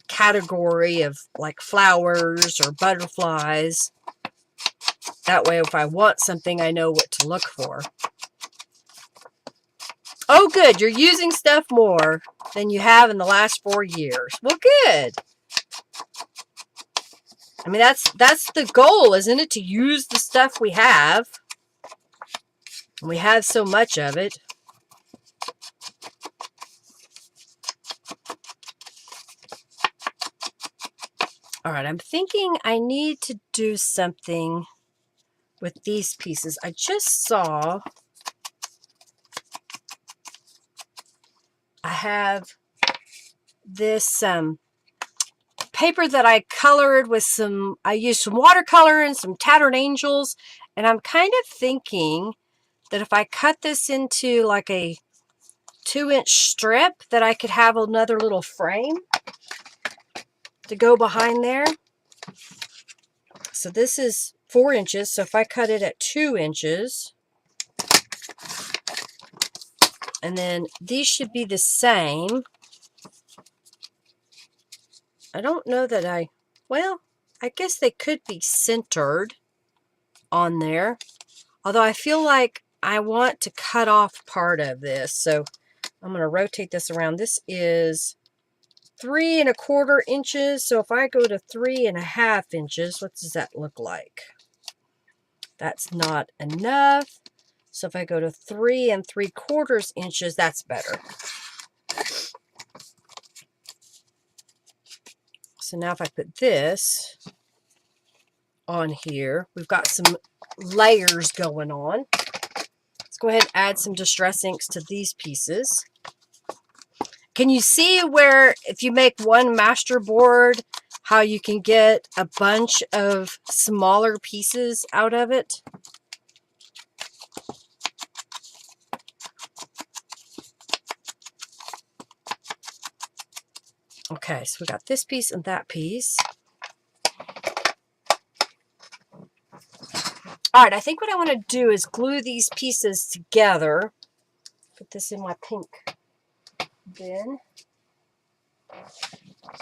category of like flowers or butterflies. That way, if I want something, I know what to look for. Oh, good. You're using stuff more than you have in the last 4 years. Well, good. I mean, that's the goal, isn't it? To use the stuff we have. We have so much of it. All right, I'm thinking I need to do something with these pieces. I just saw I have this paper that I colored with I used some watercolor and some tattered angels, and I'm kind of thinking that if I cut this into like a 2-inch strip, that I could have another little frame to go behind there. So this is 4 inches, so if I cut it at 2 inches, and then these should be the same. I don't know that well, I guess they could be centered on there. Although I feel like I want to cut off part of this. So I'm going to rotate this around. This is 3 1/4 inches. So if I go to 3 1/2 inches, what does that look like? That's not enough. So if I go to 3 3/4 inches, that's better. So now if I put this on here, we've got some layers going on. Let's go ahead and add some distress inks to these pieces. Can you see where if you make one master board, how you can get a bunch of smaller pieces out of it? Okay, so we got this piece and that piece. All right, I think what I want to do is glue these pieces together. Put this in my pink bin.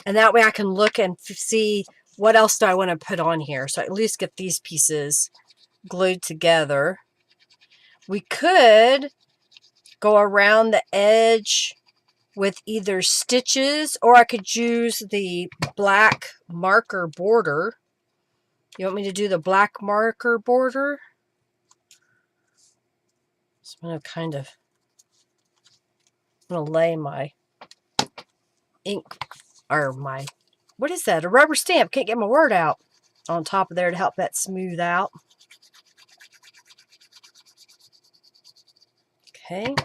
And that way I can look and see what else do I want to put on here. So at least get these pieces glued together. We could go around the edge with either stitches, or I could use the black marker border. You want me to do the black marker border? So I'm going to lay my ink or my what is that? A rubber stamp. Can't get my word out. On top of there to help that smooth out. Okay.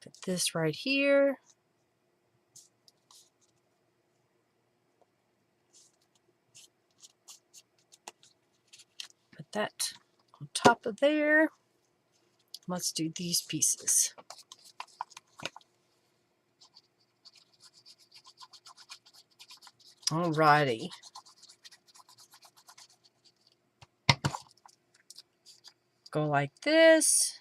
Put this right here. Put that on top of there. Let's do these pieces. Alrighty. Go like this.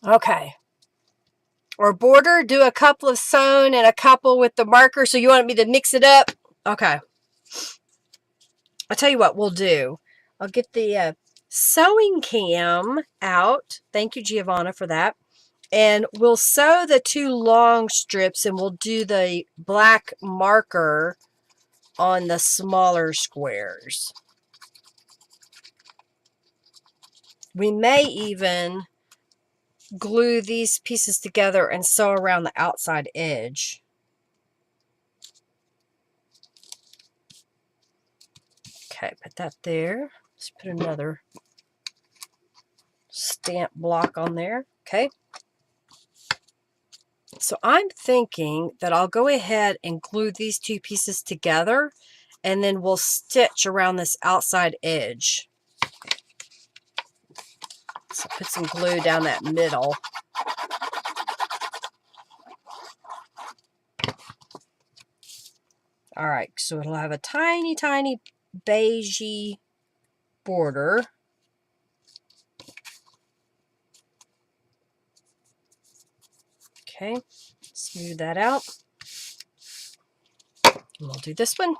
Okay. Or border, do a couple of sewn and a couple with the marker. So you want me to mix it up? Okay. I'll tell you what we'll do. I'll get the sewing cam out. Thank you, Giovanna, for that. And we'll sew the two long strips and we'll do the black marker on the smaller squares. We may even glue these pieces together and sew around the outside edge. Okay, put that there. Let's put another stamp block on there. Okay. So I'm thinking that I'll go ahead and glue these two pieces together and then we'll stitch around this outside edge. So put some glue down that middle. All right, so it'll have a tiny, tiny beigey border. Okay, smooth that out. And we'll do this one.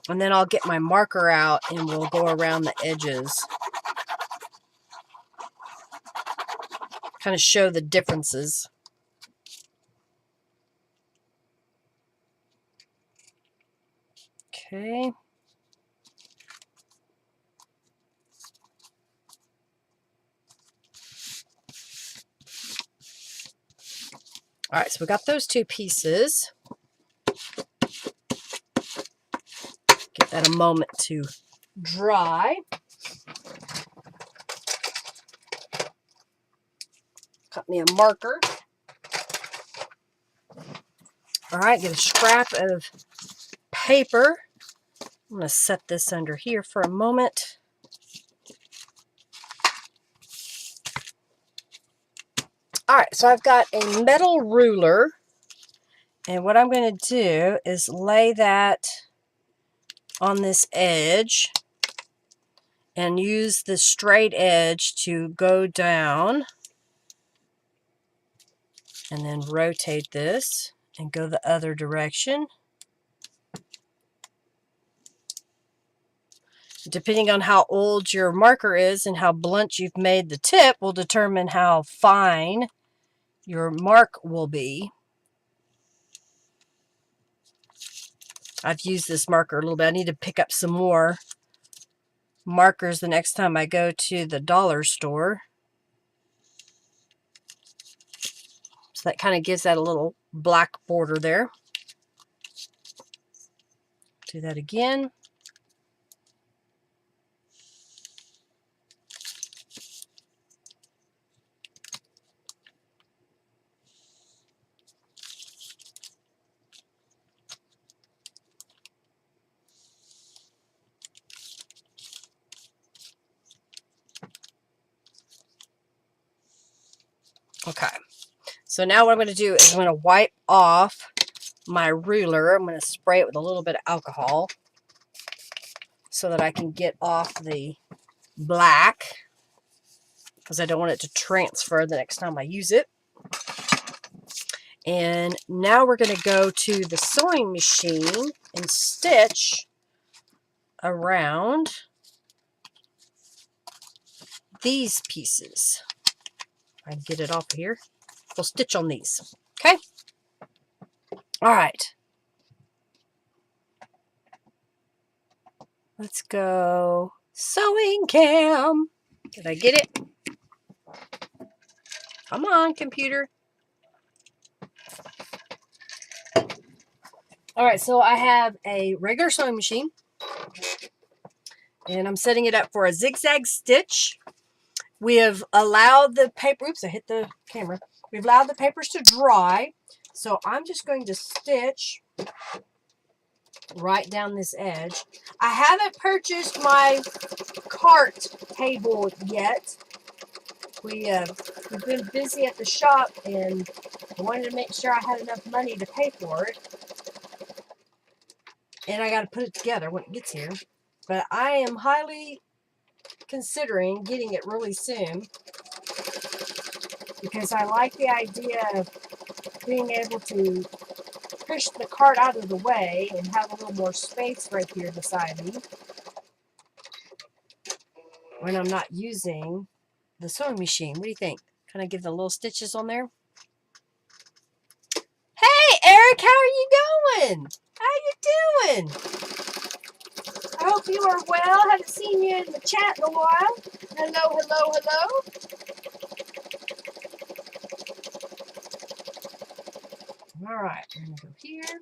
And then I'll get my marker out and we'll go around the edges. Kind of show the differences. Okay. All right, so we got those two pieces. Give that a moment to dry. Cut me a marker. All right, get a scrap of paper. I'm going to set this under here for a moment. All right, so I've got a metal ruler, and what I'm going to do is lay that on this edge and use the straight edge to go down, and then rotate this and go the other direction. Depending on how old your marker is and how blunt you've made the tip will determine how fine your mark will be. I've used this marker a little bit. I need to pick up some more markers the next time I go to the dollar store. So that kind of gives that a little black border there. Do that again. Okay, so now what I'm going to do is I'm going to wipe off my ruler. I'm going to spray it with a little bit of alcohol so that I can get off the black, because I don't want it to transfer the next time I use it. And now we're going to go to the sewing machine and stitch around these pieces. I can get it off of here. We'll stitch on these. Okay? All right. Let's go sewing cam. Did I get it? Come on, computer. All right, so I have a regular sewing machine, and I'm setting it up for a zigzag stitch. We have allowed the paper, oops, I hit the camera. We've allowed the papers to dry, so I'm just going to stitch right down this edge. I haven't purchased my cart table yet. We've been busy at the shop, and I wanted to make sure I had enough money to pay for it. And I got to put it together when it gets here. But I am highly considering getting it really soon, because I like the idea of being able to push the cart out of the way and have a little more space right here beside me when I'm not using the sewing machine. What do you think? Can I give the little stitches on there? Hey, Eric, how are you going? How you doing? I hope you are well. Haven't seen you in the chat in a while. Hello, hello, hello. All right, I'm going to go here.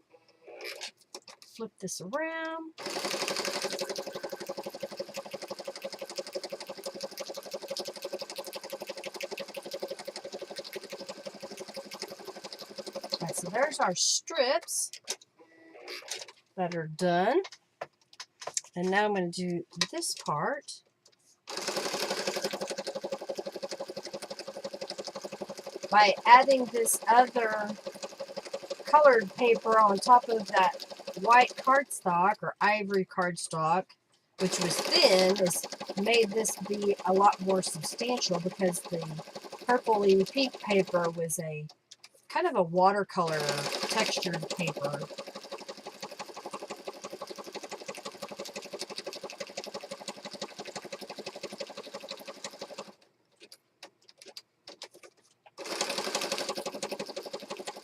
Flip this around. All right, so there's our strips that are done. And now I'm going to do this part. By adding this other colored paper on top of that white cardstock or ivory cardstock, which was thin, has made this be a lot more substantial, because the purpley pink paper was a kind of a watercolor textured paper.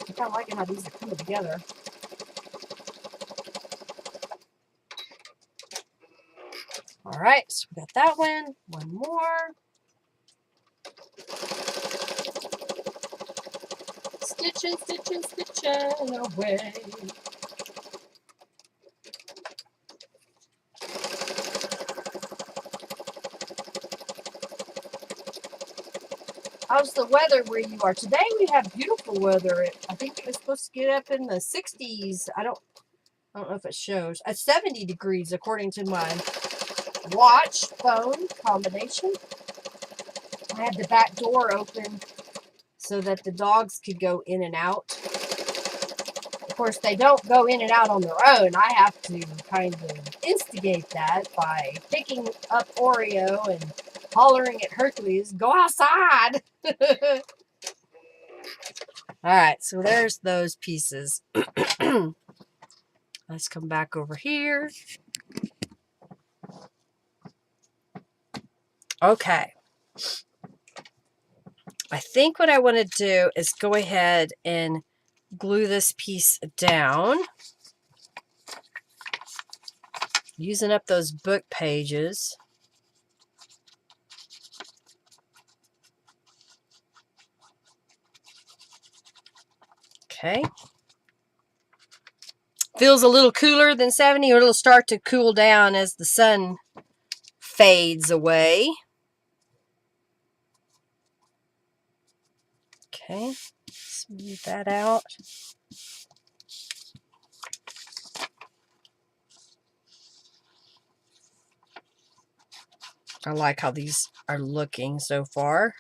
I'm kind of liking how these are coming together. All right, so we got that one. One more. Stitching, stitching, stitching away. How's the weather where you are? Today we have beautiful weather. I think it was supposed to get up in the 60s. I don't know if it shows. 70 degrees according to my watch phone combination. I had the back door open so that the dogs could go in and out. Of course, they don't go in and out on their own. I have to kind of instigate that by picking up Oreo and hollering at Hercules, go outside. All right, so there's those pieces. Let's come back over here. Okay. I think what I want to do is go ahead and glue this piece down. Using up those book pages. Okay. Feels a little cooler than 70, or it'll start to cool down as the sun fades away. Okay, smooth that out. I like how these are looking so far.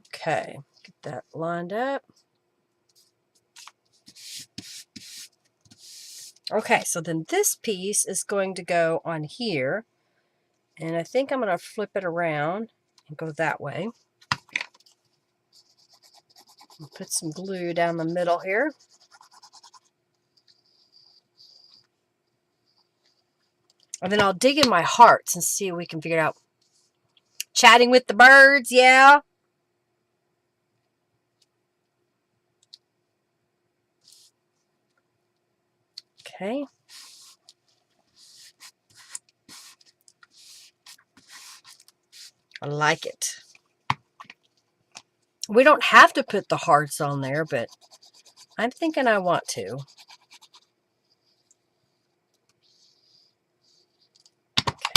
Okay, get that lined up. Okay, so then this piece is going to go on here. And I think I'm going to flip it around and go that way. I'll put some glue down the middle here. And then I'll dig in my hearts and see if we can figure it out. Chatting with the birds, yeah. Okay. I like it. We don't have to put the hearts on there, but I'm thinking I want to.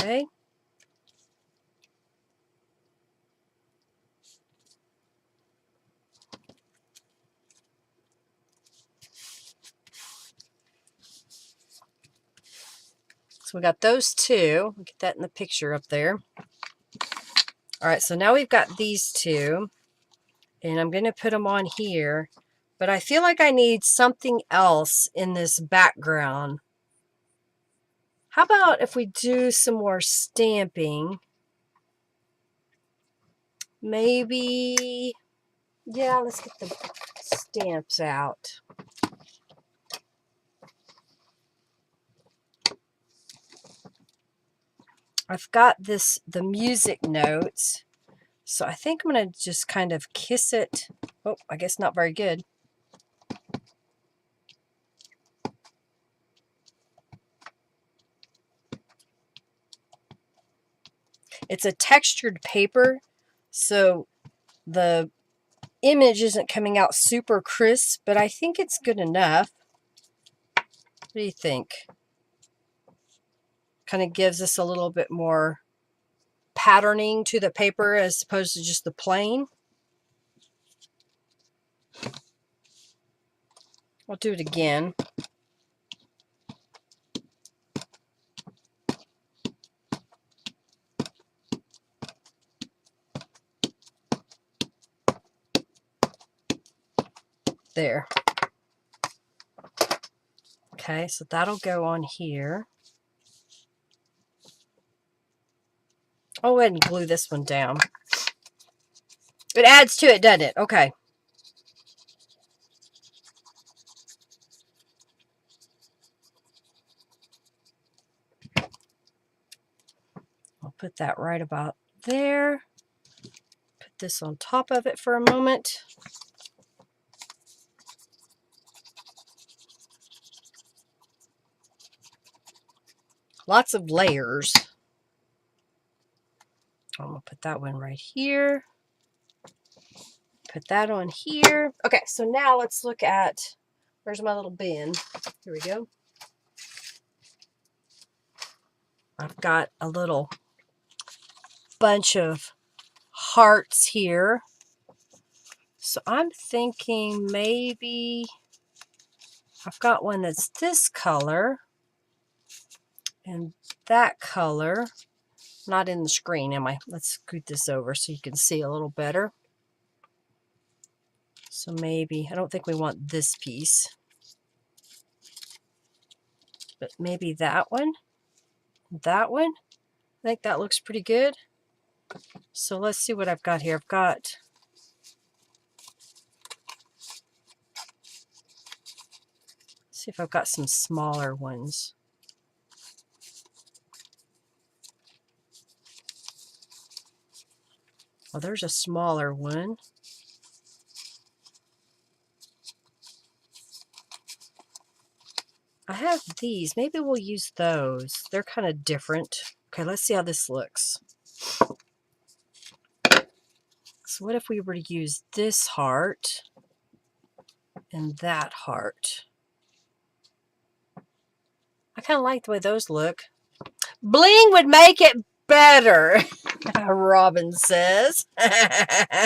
Okay. So we got those two. We'll get that in the picture up there. All right, so now we've got these two, and I'm going to put them on here, but I feel like I need something else in this background. How about if we do some more stamping? Maybe, yeah, let's get the stamps out. I've got the music notes, so I think I'm going to just kind of kiss it. Oh, I guess not very good. It's a textured paper, so the image isn't coming out super crisp, but I think it's good enough. What do you think? Kind of gives us a little bit more patterning to the paper as opposed to just the plain. I'll do it again. There. Okay, so that'll go on here. I'll go ahead and glue this one down. It adds to it, doesn't it? Okay. I'll put that right about there. Put this on top of it for a moment. Lots of layers. I'm going to put that one right here. Put that on here. Okay, so now let's look at, where's my little bin? Here we go. I've got a little bunch of hearts here. So I'm thinking maybe I've got one that's this color and that color. Not in the screen, am I? Let's scoot this over so you can see a little better. So maybe, I don't think we want this piece, but maybe that one. That one. I think that looks pretty good. So let's see what I've got here. I've got see if I've got some smaller ones. Oh, there's a smaller one. I have these. Maybe we'll use those. They're kind of different. Okay, let's see how this looks. So what if we were to use this heart and that heart? I kind of like the way those look. Bling would make it better, Robin says.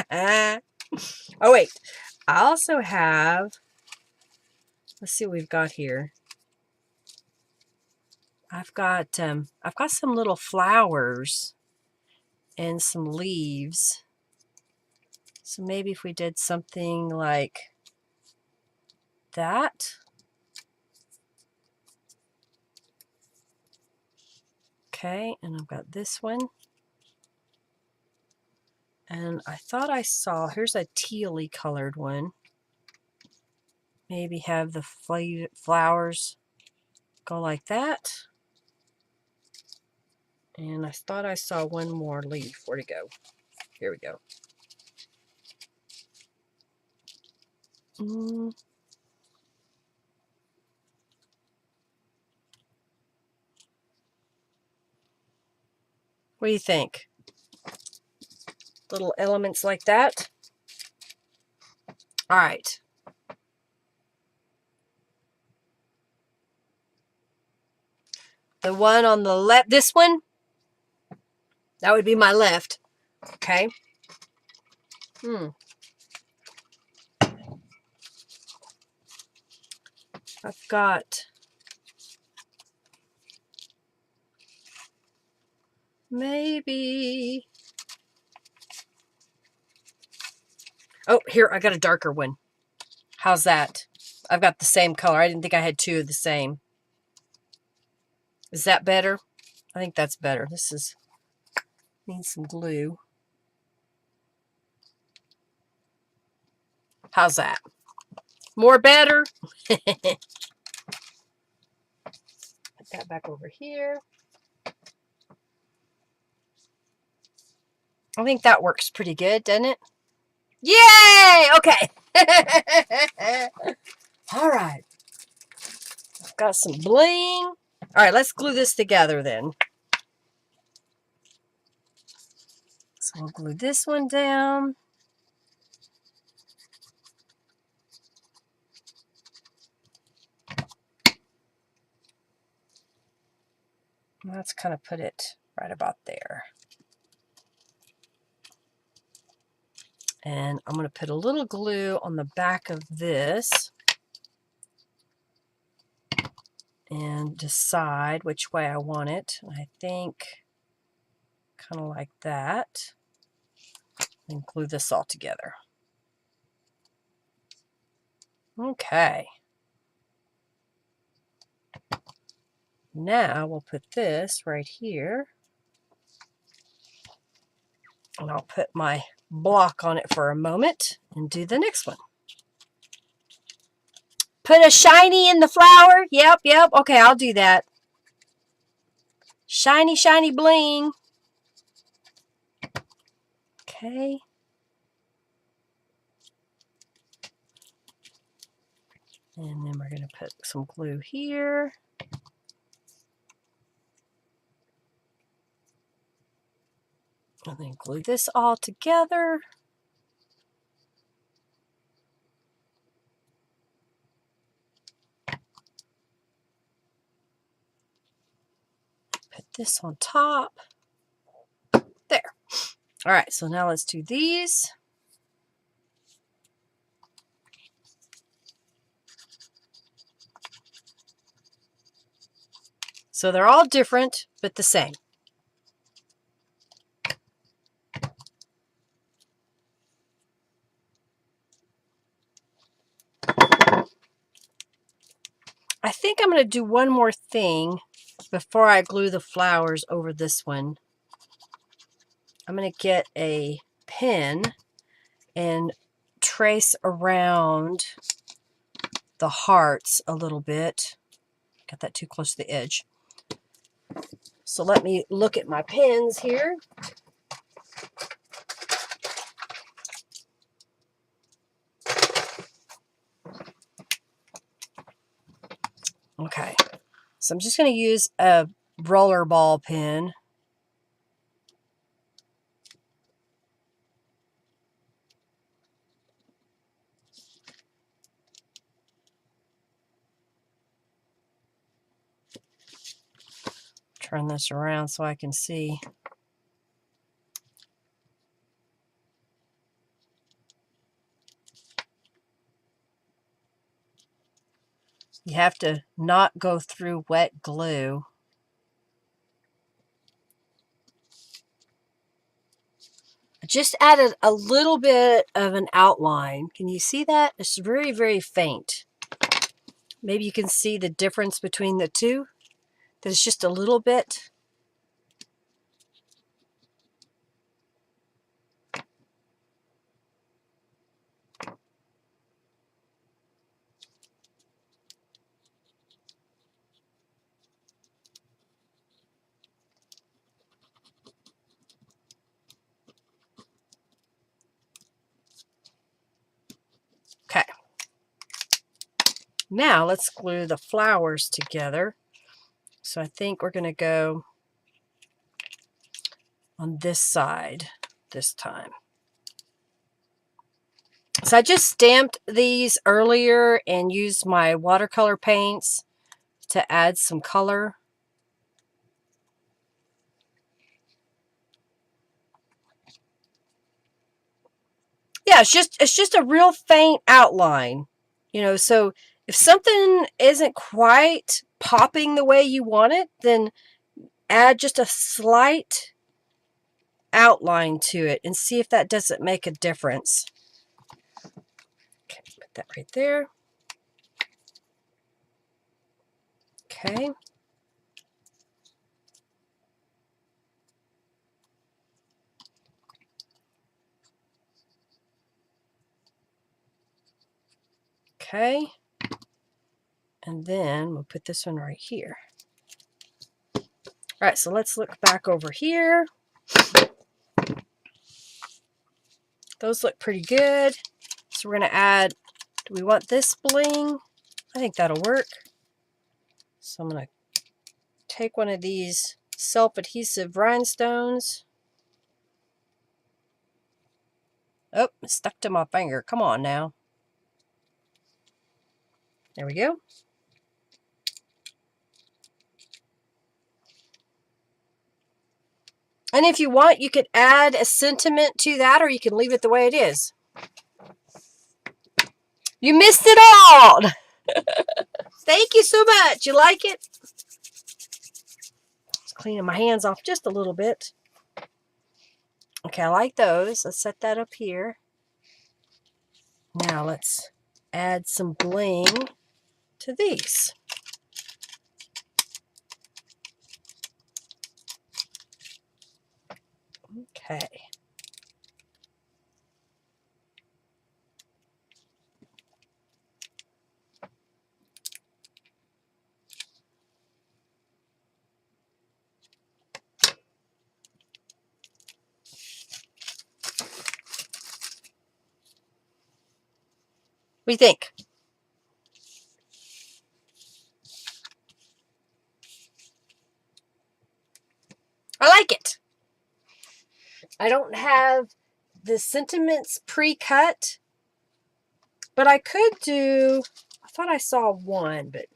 Oh, wait. I also have, let's see what we've got here. I've got some little flowers and some leaves. So maybe if we did something like that. Okay, and I've got this one. And I thought I saw, here's a tealy colored one. Maybe have the flowers go like that. And I thought I saw one more leaf. Where'd it go? Here we go. What do you think? Little elements like that. All right. The one on the left, this one, that would be my left. Okay. I've got maybe. Oh, here, I got a darker one. How's that? I've got the same color. I didn't think I had two of the same. Is that better? I think that's better. This is, needs some glue. How's that? More better? Put that back over here. I think that works pretty good, doesn't it? Yay! Okay. All right. I've got some bling. All right, let's glue this together then. So we'll glue this one down. Let's kind of put it right about there. And I'm going to put a little glue on the back of this and decide which way I want it. I think kind of like that. And glue this all together. Okay. Now we'll put this right here. And I'll put my block on it for a moment and do the next one. Put a shiny in the flower. Yep. Okay, I'll do that. Shiny, shiny bling. Okay. And then we're going to put some glue here. And then glue this all together. Put this on top. There. All right, so now let's do these. So they're all different, but the same. I think I'm going to do one more thing before I glue the flowers over this one. I'm going to get a pen and trace around the hearts a little bit. Got that too close to the edge. So let me look at my pens here. Okay, so I'm just going to use a roller ball pen. Turn this around so I can see. You have to not go through wet glue. I just added a little bit of an outline. Can you see that? It's very, very faint. Maybe you can see the difference between the two. There's just a little bit. Okay. Now let's glue the flowers together. So I think we're going to go on this side this time. So I just stamped these earlier and used my watercolor paints to add some color. Yeah, it's just a real faint outline, you know. So if something isn't quite popping the way you want it, then add just a slight outline to it and see if that doesn't make a difference. Okay, put that right there. Okay. Okay. And then we'll put this one right here. All right, so let's look back over here. Those look pretty good. So we're going to add, do we want this bling? I think that'll work. So I'm going to take one of these self-adhesive rhinestones. Oh, it's stuck to my finger. Come on now. There we go. And if you want, you could add a sentiment to that, or you can leave it the way it is. You missed it all! Thank you so much. You like it? Just cleaning my hands off just a little bit. Okay, I like those. Let's set that up here. Now let's add some bling to these. Okay. What do you think? I like it. I don't have the sentiments pre-cut, but I could do, I thought I saw one, but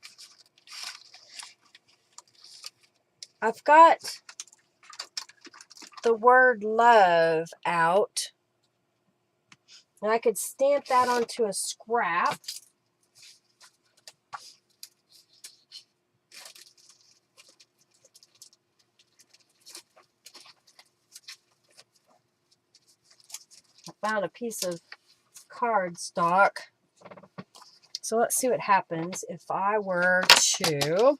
I've got the word love out, and I could stamp that onto a scrap. I found a piece of cardstock. So let's see what happens if I were to,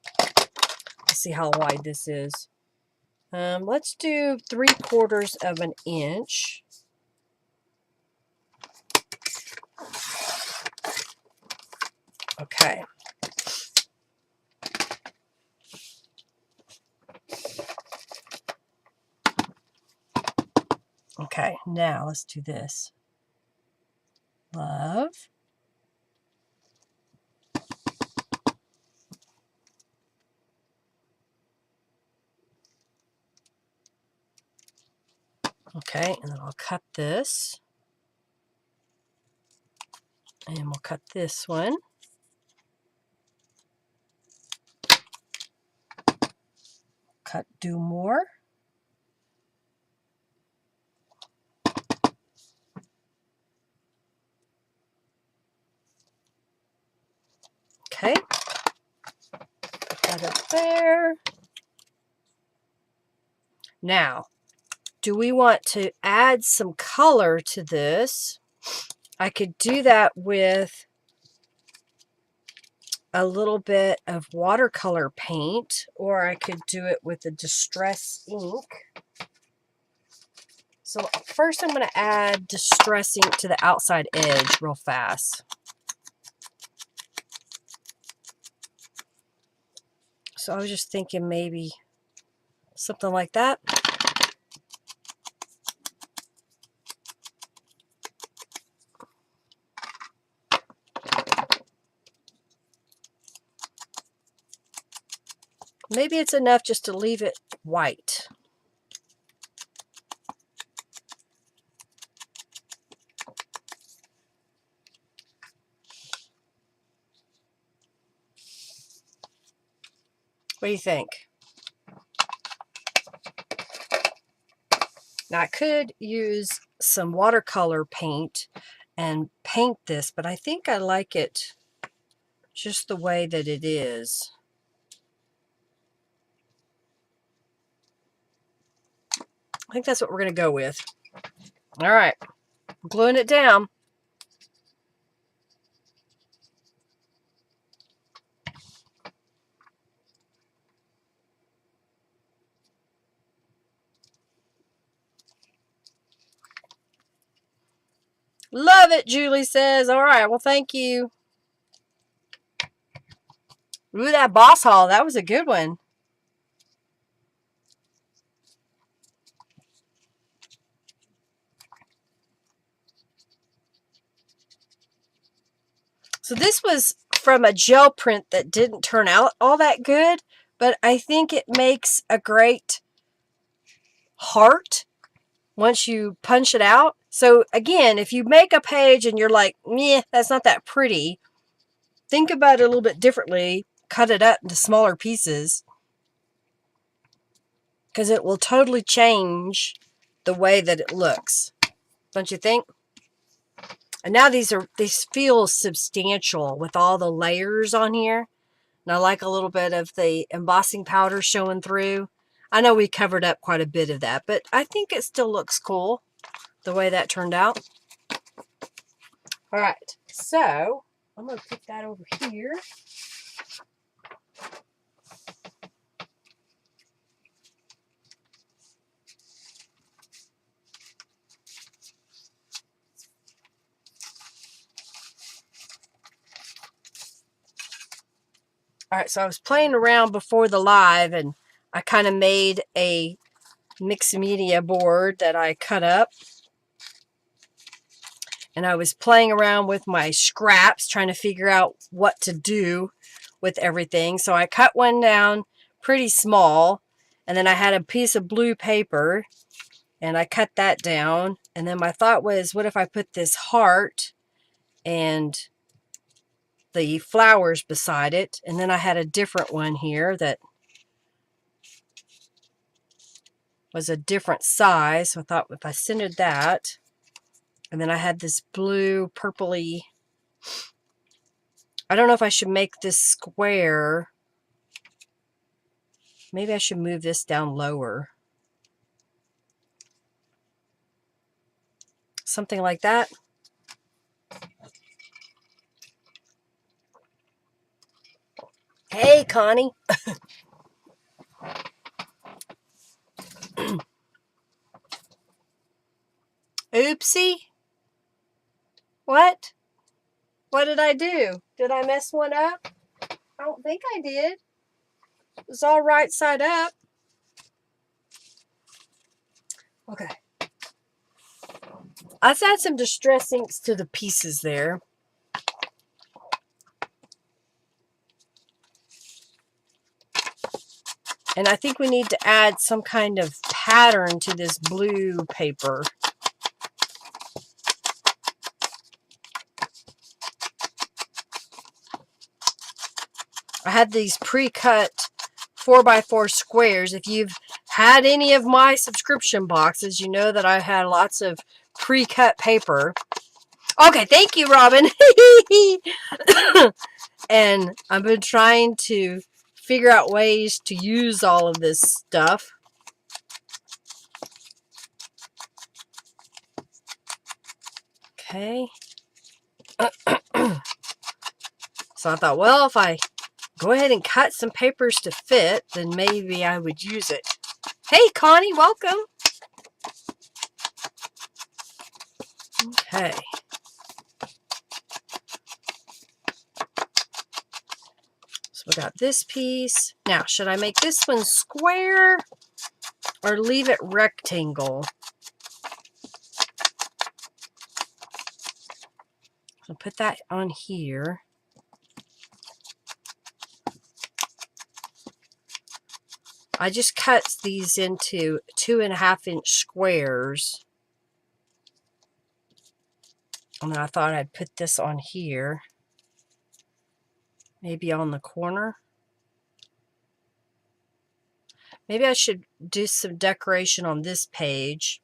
let's see how wide this is. Let's do 3/4 of an inch. Okay. Okay, now let's do this. Love. Okay, and then I'll cut this. And we'll cut this one. Cut do more. Okay. Put that up there. Now, do we want to add some color to this? I could do that with a little bit of watercolor paint, or I could do it with a distress ink. So first I'm going to add distress ink to the outside edge real fast. So I was just thinking maybe something like that. Maybe it's enough just to leave it white. What do you think? Now I could use some watercolor paint and paint this, but I think I like it just the way that it is. I think that's what we're going to go with. All right, I'm gluing it down. Love it, Julie says. All right, well, thank you. Ooh, that boss haul, that was a good one. So this was from a gel print that didn't turn out all that good, but I think it makes a great heart once you punch it out. So again, if you make a page and you're like, meh, that's not that pretty, think about it a little bit differently. Cut it up into smaller pieces, because it will totally change the way that it looks. Don't you think? And now these feel substantial with all the layers on here. And I like a little bit of the embossing powder showing through. I know we covered up quite a bit of that, but I think it still looks cool the way that turned out. All right, so I'm going to put that over here. All right, so I was playing around before the live, and I kind of made a mixed media board that I cut up. And I was playing around with my scraps, trying to figure out what to do with everything. So I cut one down pretty small, and then I had a piece of blue paper, and I cut that down. And then my thought was, what if I put this heart and the flowers beside it? And then I had a different one here that was a different size. So I thought if I centered that, and then I had this blue purpley, I don't know if I should make this square. Maybe I should move this down lower. Something like that. Hey, Connie. Oopsie. What? What did I do? Did I mess one up? I don't think I did. It was all right side up. Okay. I've had some distress inks to the pieces there. And I think we need to add some kind of pattern to this blue paper. I had these pre-cut 4x4 squares. If you've had any of my subscription boxes, you know that I had lots of pre-cut paper. Okay, thank you, Robin. And I've been trying to figure out ways to use all of this stuff. Okay. So I thought, well, if I go ahead and cut some papers to fit, then maybe I would use it. Hey, Connie, welcome. Okay. So we got this piece. Now, should I make this one square or leave it rectangle? I'll put that on here. I just cut these into 2.5-inch squares. And then I thought I'd put this on here. Maybe on the corner. Maybe I should do some decoration on this page.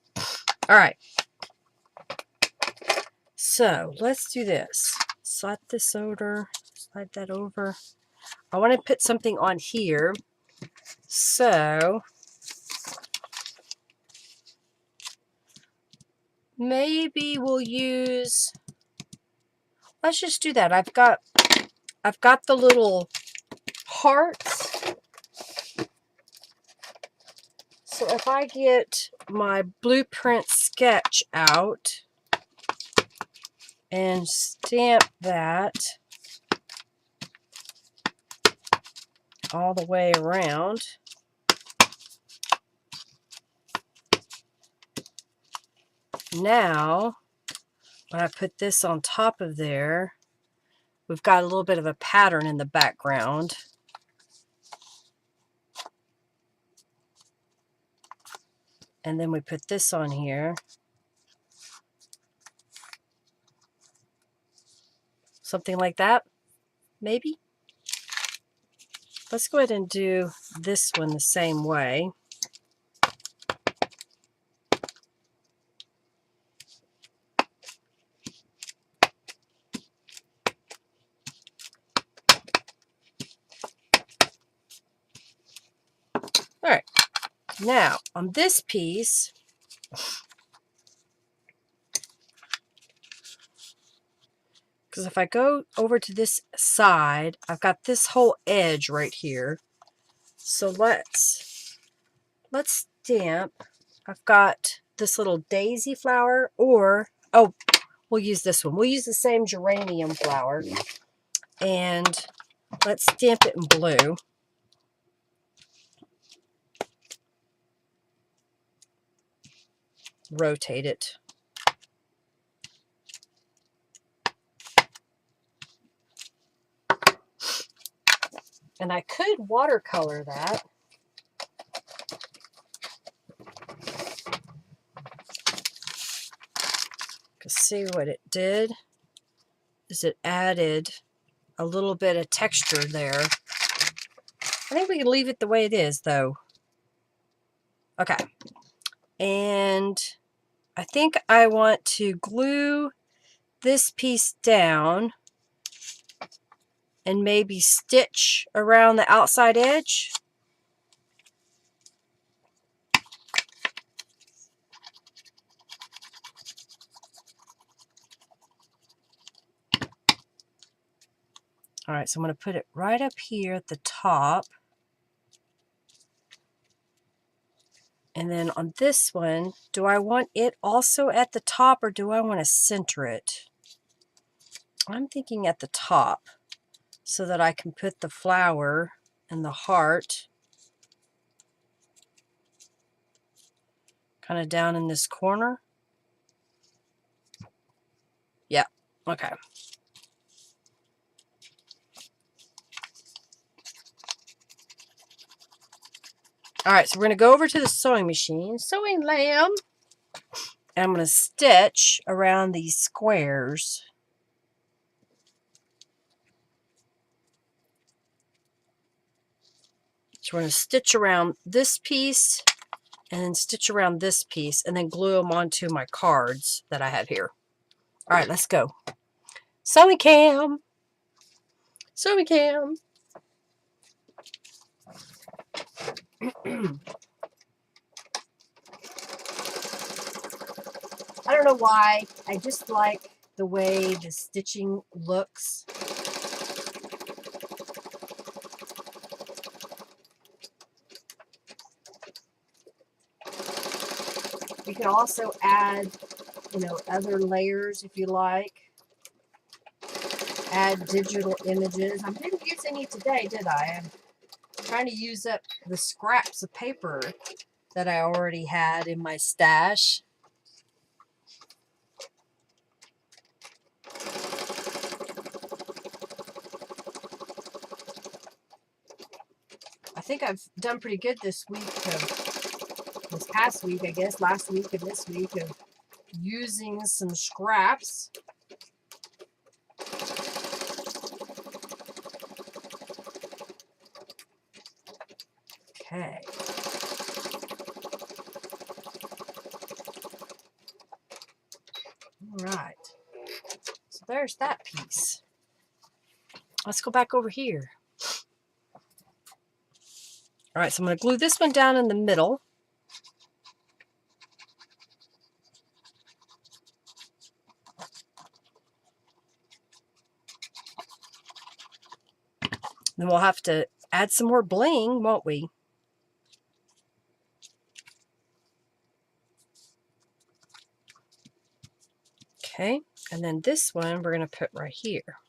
All right. So let's do this. Slide this over. Slide that over. I want to put something on here. So maybe we'll use, let's just do that. I've got the little hearts. So if I get my blueprint sketch out and stamp that all the way around. Now, when I put this on top of there, we've got a little bit of a pattern in the background. And then we put this on here. Something like that, maybe. Let's go ahead and do this one the same way. All right, now on this piece, because if I go over to this side, I've got this whole edge right here. So let's stamp. I've got this little daisy flower, or, oh, we'll use this one. We'll use the same geranium flower. And let's stamp it in blue. Rotate it. And I could watercolor that. Because see what it did is it added a little bit of texture there. I think we can leave it the way it is though. Okay. And I think I want to glue this piece down and maybe stitch around the outside edge. All right, so I'm going to put it right up here at the top. And then on this one, do I want it also at the top or do I want to center it? I'm thinking at the top so that I can put the flower and the heart kind of down in this corner. Yeah, okay. All right, so we're going to go over to the sewing machine, sewing lamb, and I'm going to stitch around these squares. So we're going to stitch around this piece and then stitch around this piece and then glue them onto my cards that I have here. All right, let's go. Sewing cam. Sewing cam. I don't know why. I just like the way the stitching looks. You can also add, other layers if you like. Add digital images. I didn't use any today, did I? I'm trying to use up the scraps of paper that I already had in my stash. I think I've done pretty good this past week, I guess, last week and this week, of using some scraps. Okay. right. So there's that piece. Let's go back over here. All right, so I'm going to glue this one down in the middle. Then we'll have to add some more bling, won't we? Okay, and then this one we're going to put right here.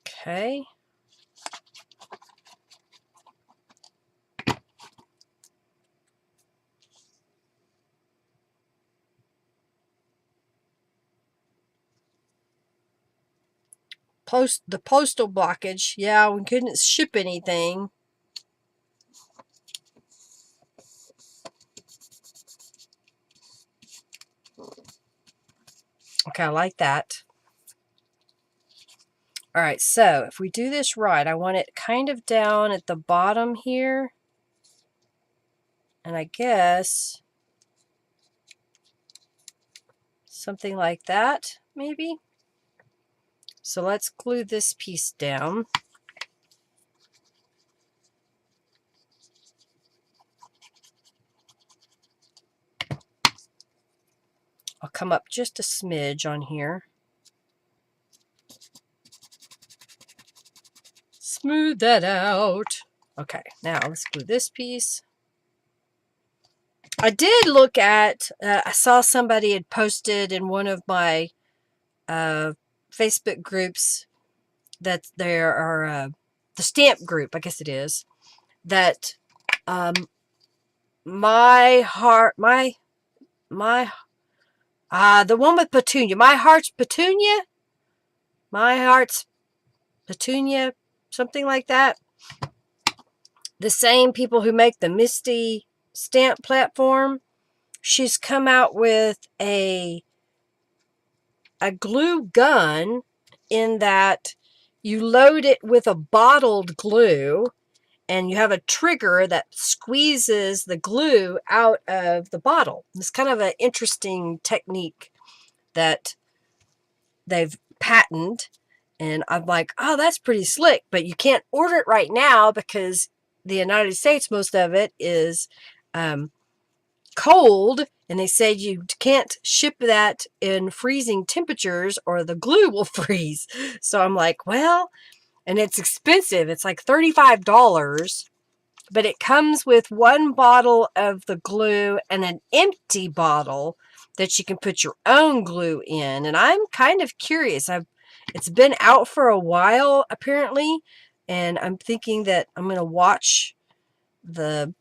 Okay. The postal blockage. Yeah, we couldn't ship anything. Okay, I like that. All right, so if we do this right, I want it kind of down at the bottom here. And I guess something like that, maybe. So let's glue this piece down. I'll come up just a smidge on here. Smooth that out. Okay, now let's glue this piece. I did look at, I saw somebody had posted in one of my Facebook groups that there are, the stamp group, I guess it is, that the one with petunia, my heart's petunia, something like that. The same people who make the Misty stamp platform, she's come out with a glue gun in that you load it with a bottled glue and you have a trigger that squeezes the glue out of the bottle. It's kind of an interesting technique that they've patented. And I'm like, oh, that's pretty slick. But you can't order it right now because the United States, most of it is cold. And they say you can't ship that in freezing temperatures or the glue will freeze. So I'm like, well, and it's expensive. It's like $35. But it comes with one bottle of the glue and an empty bottle that you can put your own glue in. And I'm kind of curious. It's been out for a while, apparently, and I'm thinking that I'm going to watch the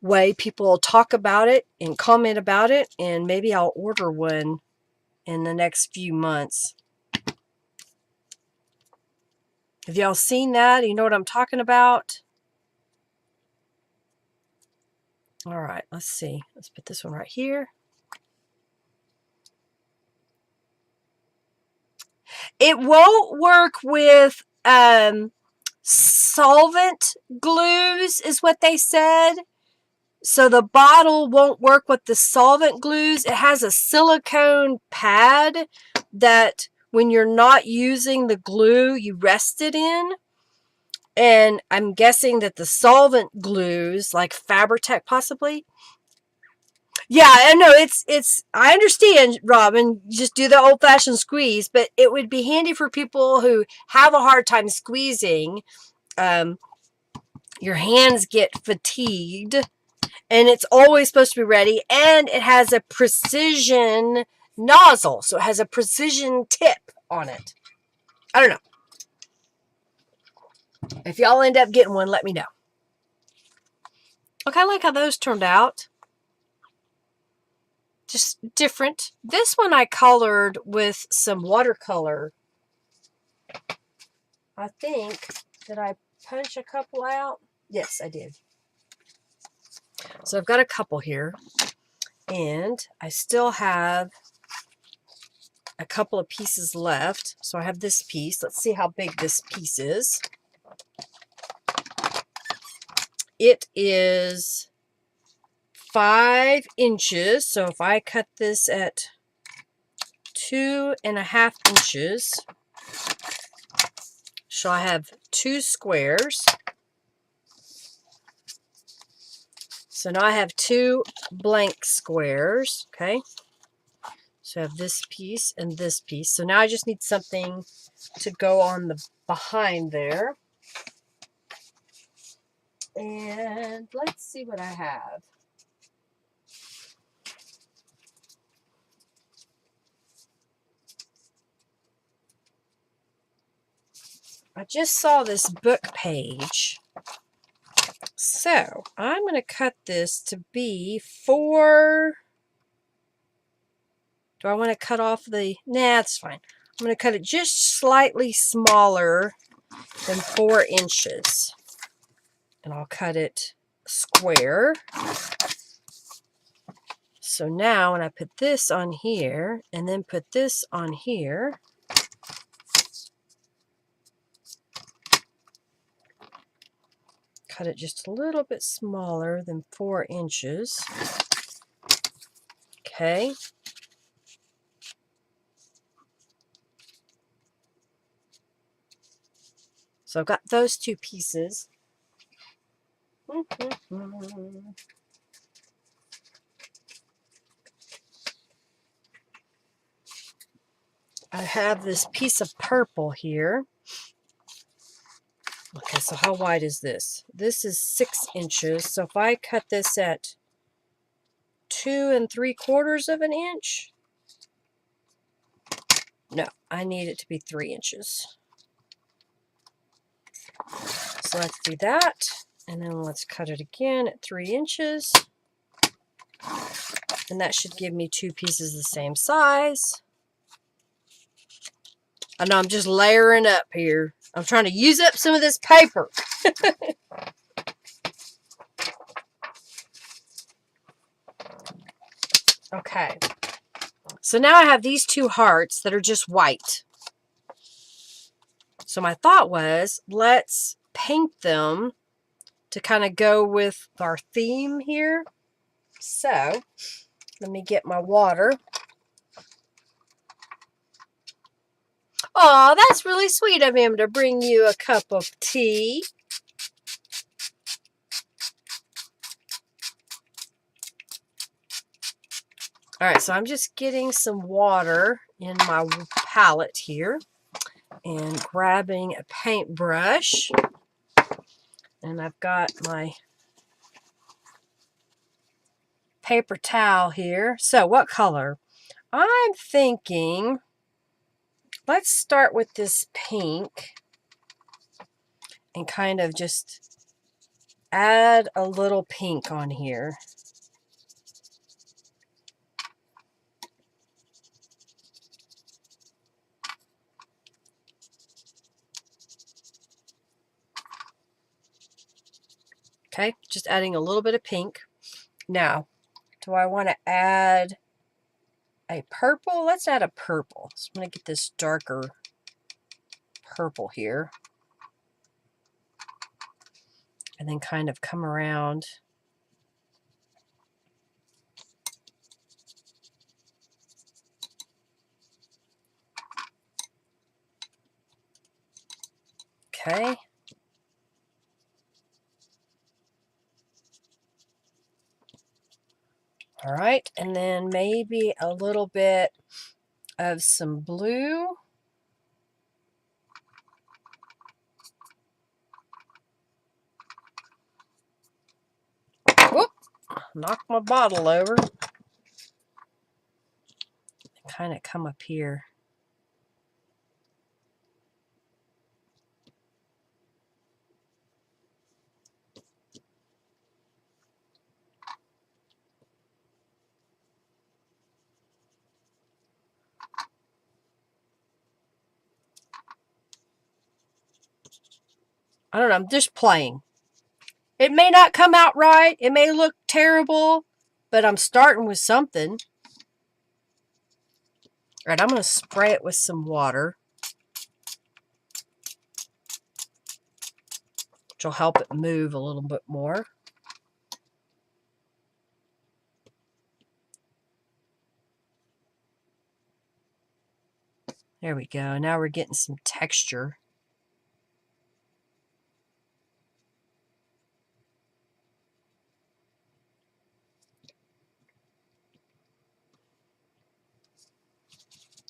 way people talk about it and comment about it, and maybe I'll order one in the next few months. Have y'all seen that? You know what I'm talking about? All right, let's see. Let's put this one right here. It won't work with solvent glues, is what they said. So the bottle won't work with the solvent glues. It has a silicone pad that when you're not using the glue, you rest it in. And I'm guessing that the solvent glues, like Fabri-Tac possibly. Yeah, I know I understand, Robin, just do the old-fashioned squeeze, but it would be handy for people who have a hard time squeezing. Your hands get fatigued, and it's always supposed to be ready, and it has a precision nozzle, so it has a precision tip on it. I don't know. If y'all end up getting one, let me know. Okay, I like how those turned out. Just different. This one I colored with some watercolor. I think, did I punch a couple out? Yes, I did. So I've got a couple here, and I still have a couple of pieces left. So I have this piece. Let's see how big this piece is. it is 5 inches. So if I cut this at 2.5 inches, so I have 2 squares. So now I have 2 blank squares, okay? So I have this piece and this piece. So now I just need something to go on the behind there. And let's see what I have. I just saw this book page. So I'm going to cut this to be 4. Do I want to cut off the... Nah, that's fine. I'm going to cut it just slightly smaller than 4 inches. And I'll cut it square. So now when I put this on here and then put this on here, cut it just a little bit smaller than 4 inches. Okay. So I've got those 2 pieces. I have this piece of purple here. Okay, so how wide is this? This is 6 inches. So if I cut this at 2 3/4 of an inch, no, I need it to be 3 inches. So let's do that. And then let's cut it again at 3 inches. And that should give me 2 pieces the same size. I know I'm just layering up here. I'm trying to use up some of this paper. Okay. So now I have these 2 hearts that are just white. So my thought was, let's paint them to kind of go with our theme here. So let me get my water. Oh, that's really sweet of him to bring you a cup of tea. All right, so I'm just getting some water in my palette here and grabbing a paintbrush. And I've got my paper towel here. So what color? I'm thinking, let's start with this pink and kind of just add a little pink on here. Okay, just adding a little bit of pink. Now, do I want to add a purple? Let's add a purple. So I'm going to get this darker purple here. And then kind of come around. Okay. All right, and then maybe a little bit of some blue. Whoop, knocked my bottle over. Kind of come up here. I don't know, I'm just playing. It may not come out right. It may look terrible, but I'm starting with something. All right, I'm going to spray it with some water, which will help it move a little bit more. There we go. Now we're getting some texture.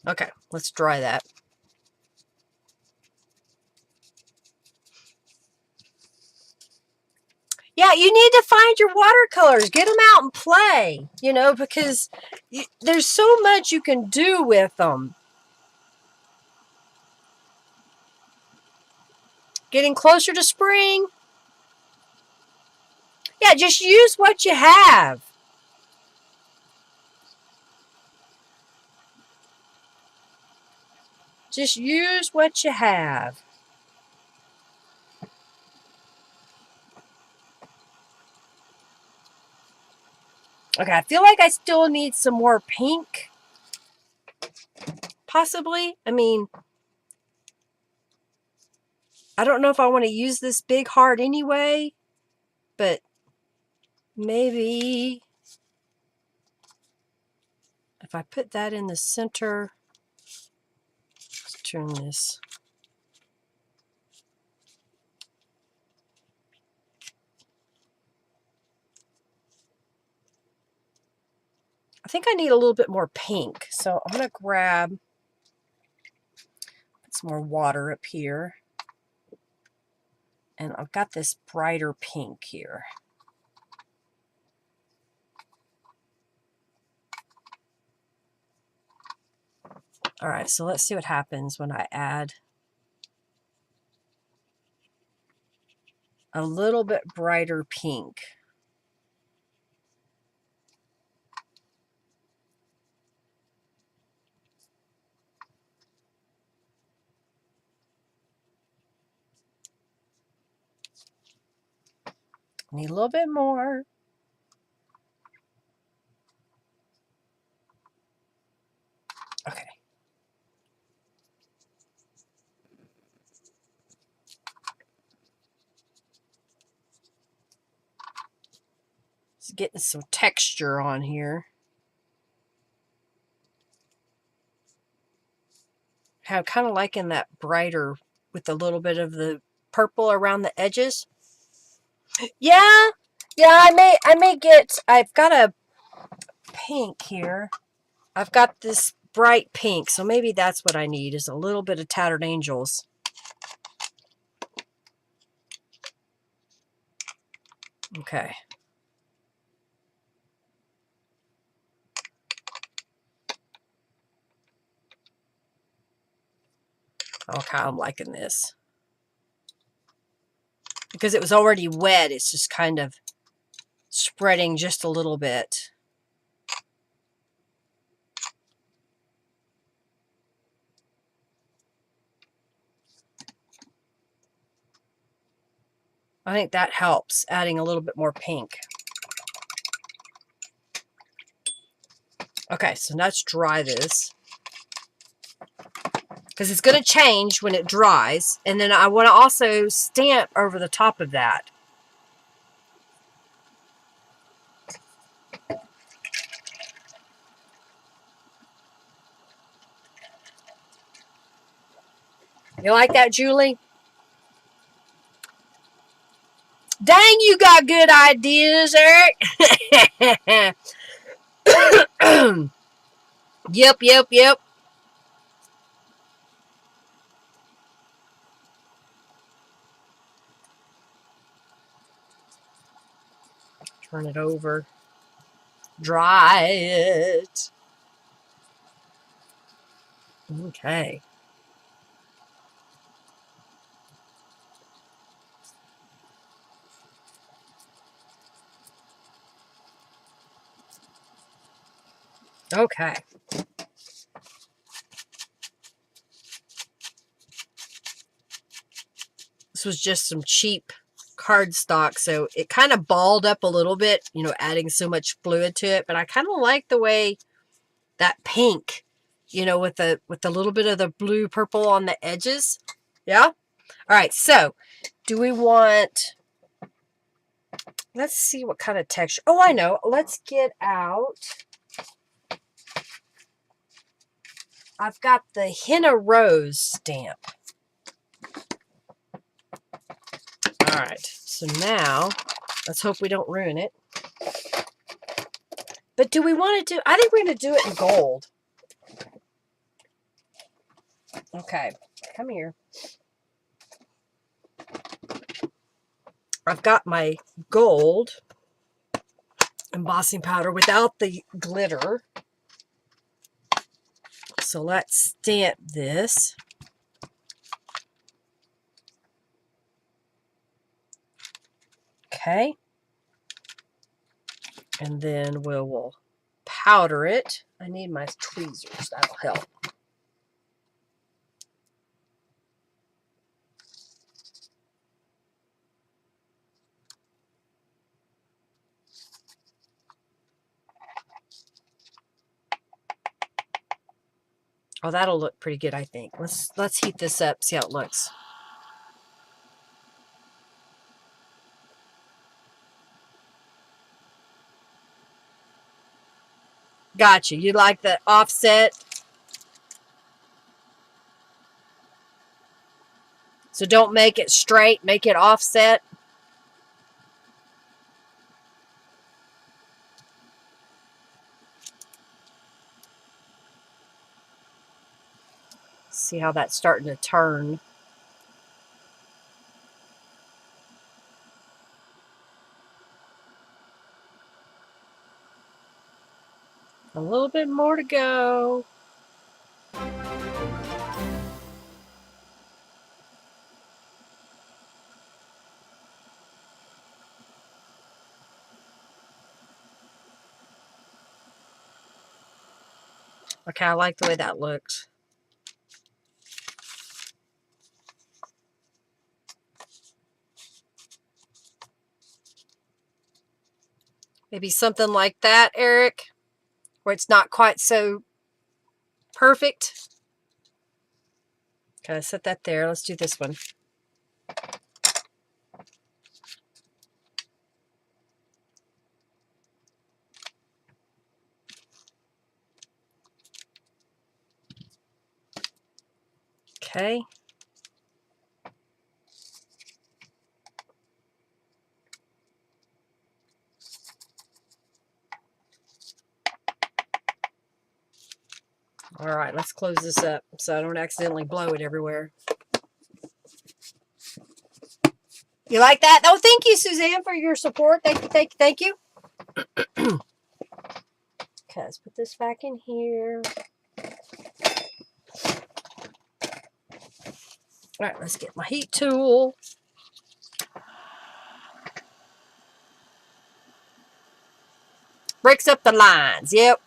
Okay, let's dry that. Yeah, you need to find your watercolors. Get them out and play, you know, because there's so much you can do with them. Getting closer to spring. Yeah, just use what you have. Just use what you have. Okay, I feel like I still need some more pink. Possibly. I mean, I don't know if I want to use this big heart anyway, but maybe if I put that in the center, let's turn this. I think I need a little bit more pink, so I'm going to grab some more water up here. And I've got this brighter pink here. All right, so let's see what happens when I add a little bit brighter pink. Need a little bit more. Okay. It's getting some texture on here. I'm kind of liking that brighter with a little bit of the purple around the edges. Yeah, I may get, I've got a pink here. I've got this bright pink, so maybe that's what I need, is a little bit of Tattered Angels. Okay. Okay, I'm liking this. Because it was already wet, it's just kind of spreading just a little bit. I think that helps, adding a little bit more pink. Okay, so let's dry this. Because it's going to change when it dries. And then I want to also stamp over the top of that. You like that, Julie? Dang, you got good ideas, Eric. Yep. Turn it over. Dry it. Okay. Okay. This was just some cheap cardstock, so it kind of balled up a little bit, you know, adding so much fluid to it, but I kind of like the way that pink, you know, with the little bit of the blue purple on the edges. Yeah. All right. So do we want, let's see what kind of texture. Oh, I know. Let's get out I've got the Henna Rose stamp. All right, so now let's hope we don't ruin it. But do we want to do, I think we're going to do it in gold. Okay, come here. I've got my gold embossing powder without the glitter. So let's stamp this. Okay. And then we'll powder it. I need my tweezers. That'll help. Oh, that'll look pretty good, I think. Let's heat this up, see how it looks. Gotcha. You like the offset? So don't make it straight, make it offset. See how that's starting to turn. A little bit more to go. Okay, I like the way that looks. Maybe something like that, Eric, where it's not quite so perfect. Okay, set that there. Let's do this one. Okay. All right, let's close this up so I don't accidentally blow it everywhere. You like that? Oh, thank you, Suzanne, for your support. Thank you, thank you, thank you. Okay, let's put this back in here. All right, let's get my heat tool. Breaks up the lines. Yep.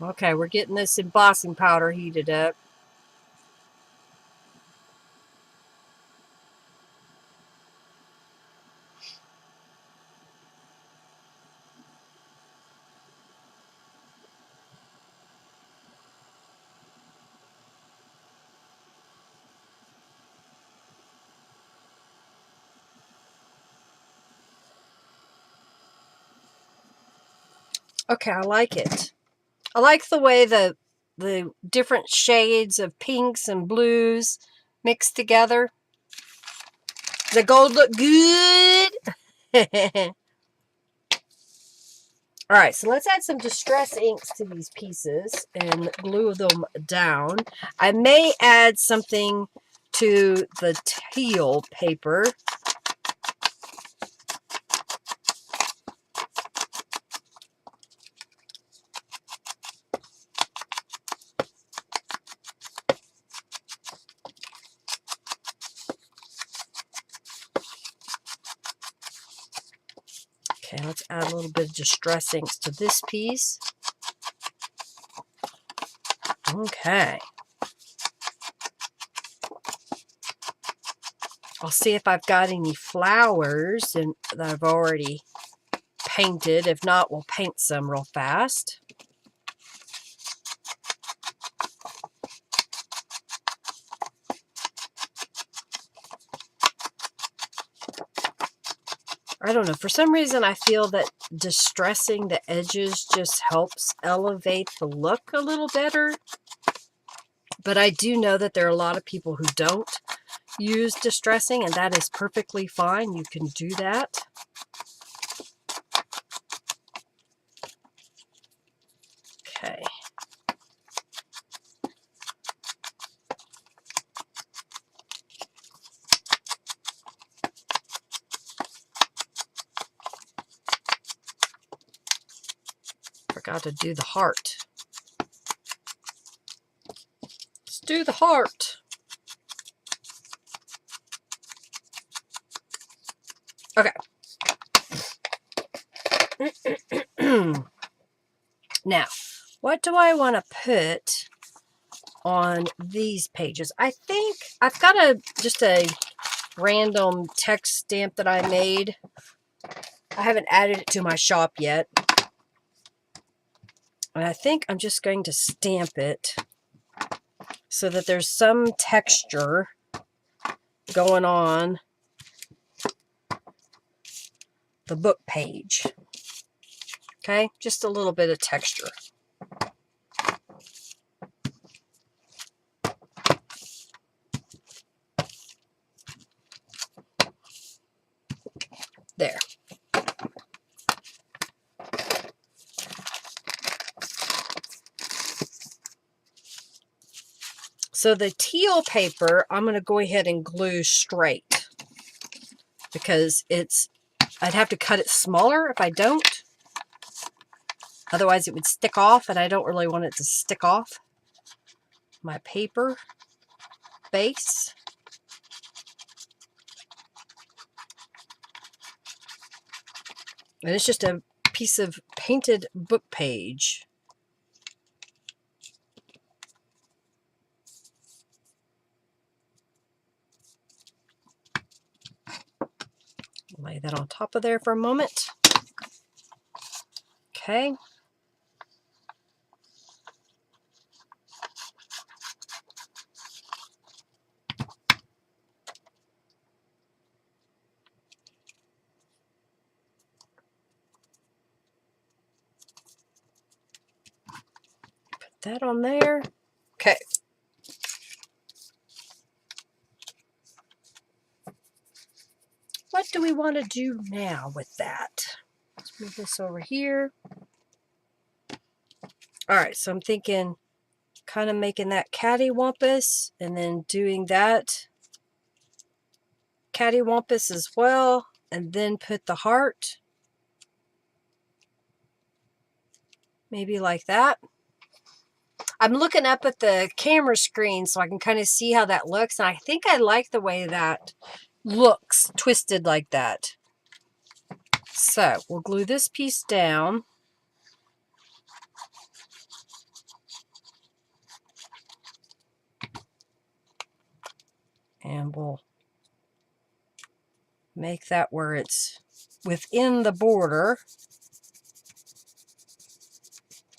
Okay, we're getting this embossing powder heated up. Okay, I like it. I like the way the different shades of pinks and blues mixed together. The gold look good. All right, so let's add some distress inks to these pieces and glue them down. I may add something to the teal paper. Okay, let's add a little bit of distress inks to this piece. Okay. I'll see if I've got any flowers that I've already painted. If not, we'll paint some real fast. I don't know, for some reason I feel that distressing the edges just helps elevate the look a little better. But I do know that there are a lot of people who don't use distressing, and that is perfectly fine. You can do that. Okay. Forgot to do the heart. Let's do the heart. Okay. Now, what do I want to put on these pages? I think I've got just a random text stamp that I made. I haven't added it to my shop yet. And I think I'm just going to stamp it so that there's some texture going on the book page. Okay, just a little bit of texture. There. So the teal paper, I'm going to go ahead and glue straight because I'd have to cut it smaller if I don't. Otherwise it would stick off, and I don't really want it to stick off my paper base. And it's just a piece of painted book page. Lay that on top of there for a moment. Okay. Put that on there. Okay. What do we want to do now with that? Let's move this over here. All right, so I'm thinking kind of making that cattywampus and then doing that cattywampus as well, and then put the heart. Maybe like that. I'm looking up at the camera screen so I can kind of see how that looks, and I think I like the way that looks twisted like that. So we'll glue this piece down. And we'll make that where it's within the border.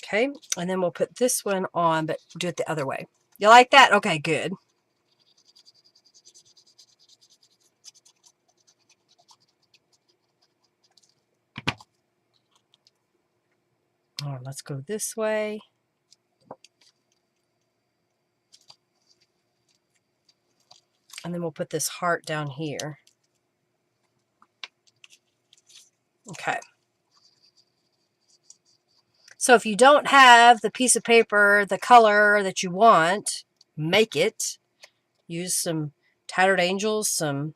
Okay, and then we'll put this one on, but do it the other way. You like that? Okay, good. All right, let's go this way. And then we'll put this heart down here. Okay. So if you don't have the piece of paper, the color that you want, make it. Use some Tattered Angels, some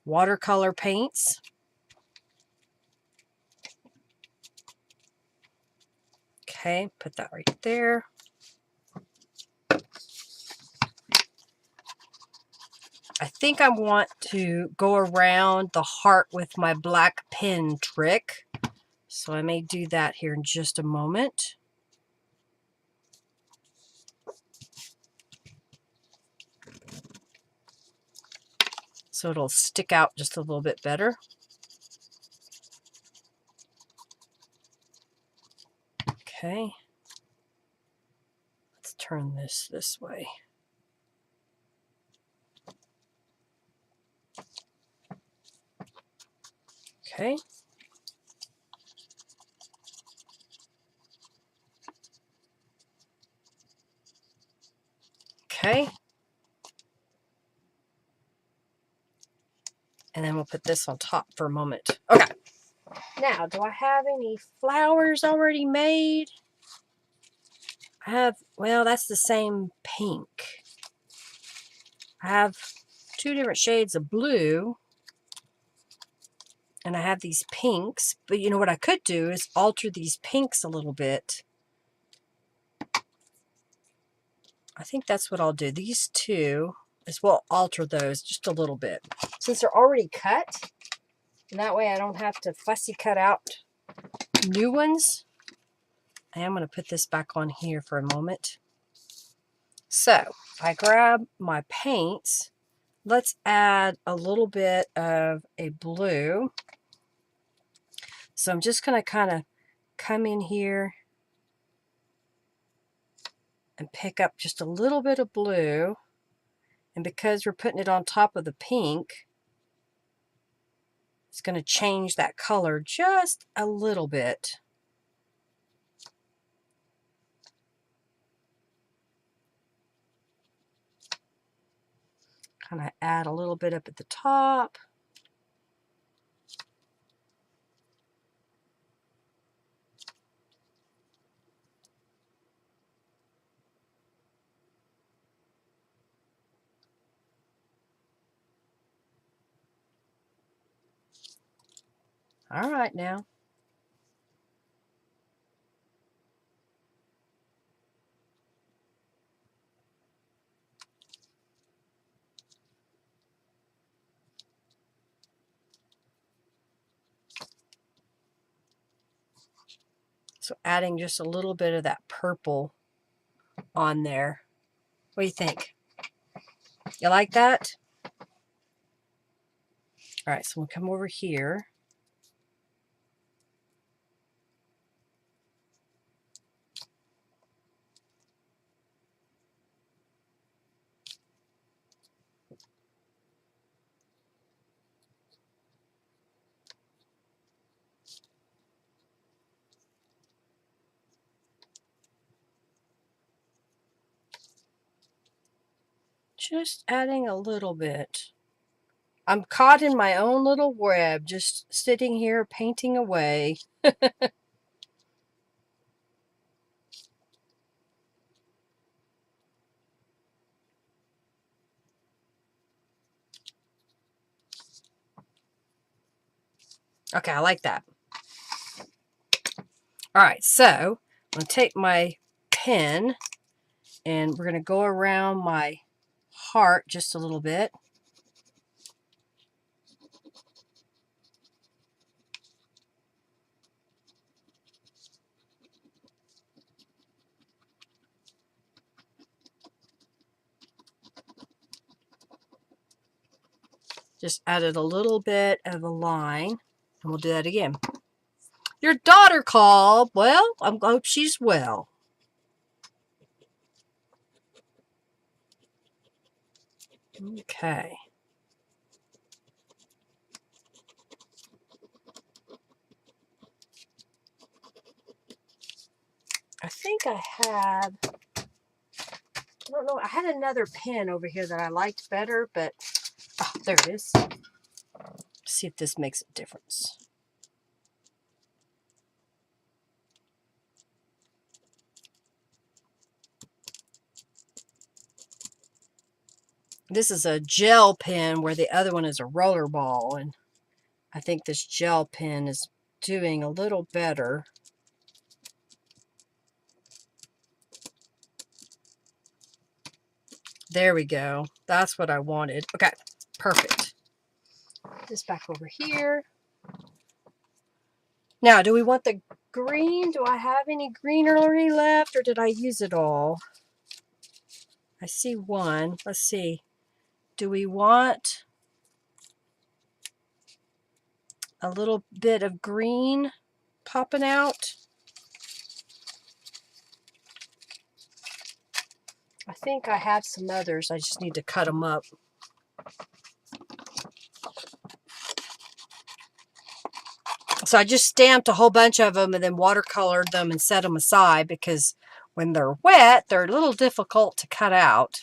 watercolor paints. Okay, put that right there. I think I want to go around the heart with my black pen trick. So I may do that here in just a moment. So it'll stick out just a little bit better. Okay. Let's turn this way. Okay. Okay. And then we'll put this on top for a moment. Okay. Now, do I have any flowers already made? I have, well, that's the same pink. I have 2 different shades of blue. And I have these pinks. But you know what I could do is alter these pinks a little bit. I think that's what I'll do. These 2 is we'll alter those just a little bit. Since they're already cut, and that way I don't have to fussy cut out new ones. I am going to put this back on here for a moment. So I grab my paints. Let's add a little bit of a blue. So I'm just going to kind of come in here and pick up just a little bit of blue. And because we're putting it on top of the pink, it's going to change that color just a little bit. Kind of add a little bit up at the top. All right now. So adding just a little bit of that purple on there. What do you think? You like that? All right, so we'll come over here. Just adding a little bit. I'm caught in my own little web, just sitting here painting away. Okay, I like that. All right, so I'm going to take my pen and we're going to go around my heart just a little bit. Just added a little bit of a line, and we'll do that again. Your daughter called. Well, I hope she's well. Okay. I think I have, I don't know, I had another pen over here that I liked better, but, oh, there it is. See if this makes a difference. This is a gel pen where the other one is a roller ball, and I think this gel pen is doing a little better. There we go. That's what I wanted. Okay, perfect. Put this back over here. Now, do we want the green? Do I have any greenery left, or did I use it all? I see one. Let's see. Do we want a little bit of green popping out? I think I have some others. I just need to cut them up. So I just stamped a whole bunch of them and then watercolored them and set them aside because when they're wet, they're a little difficult to cut out.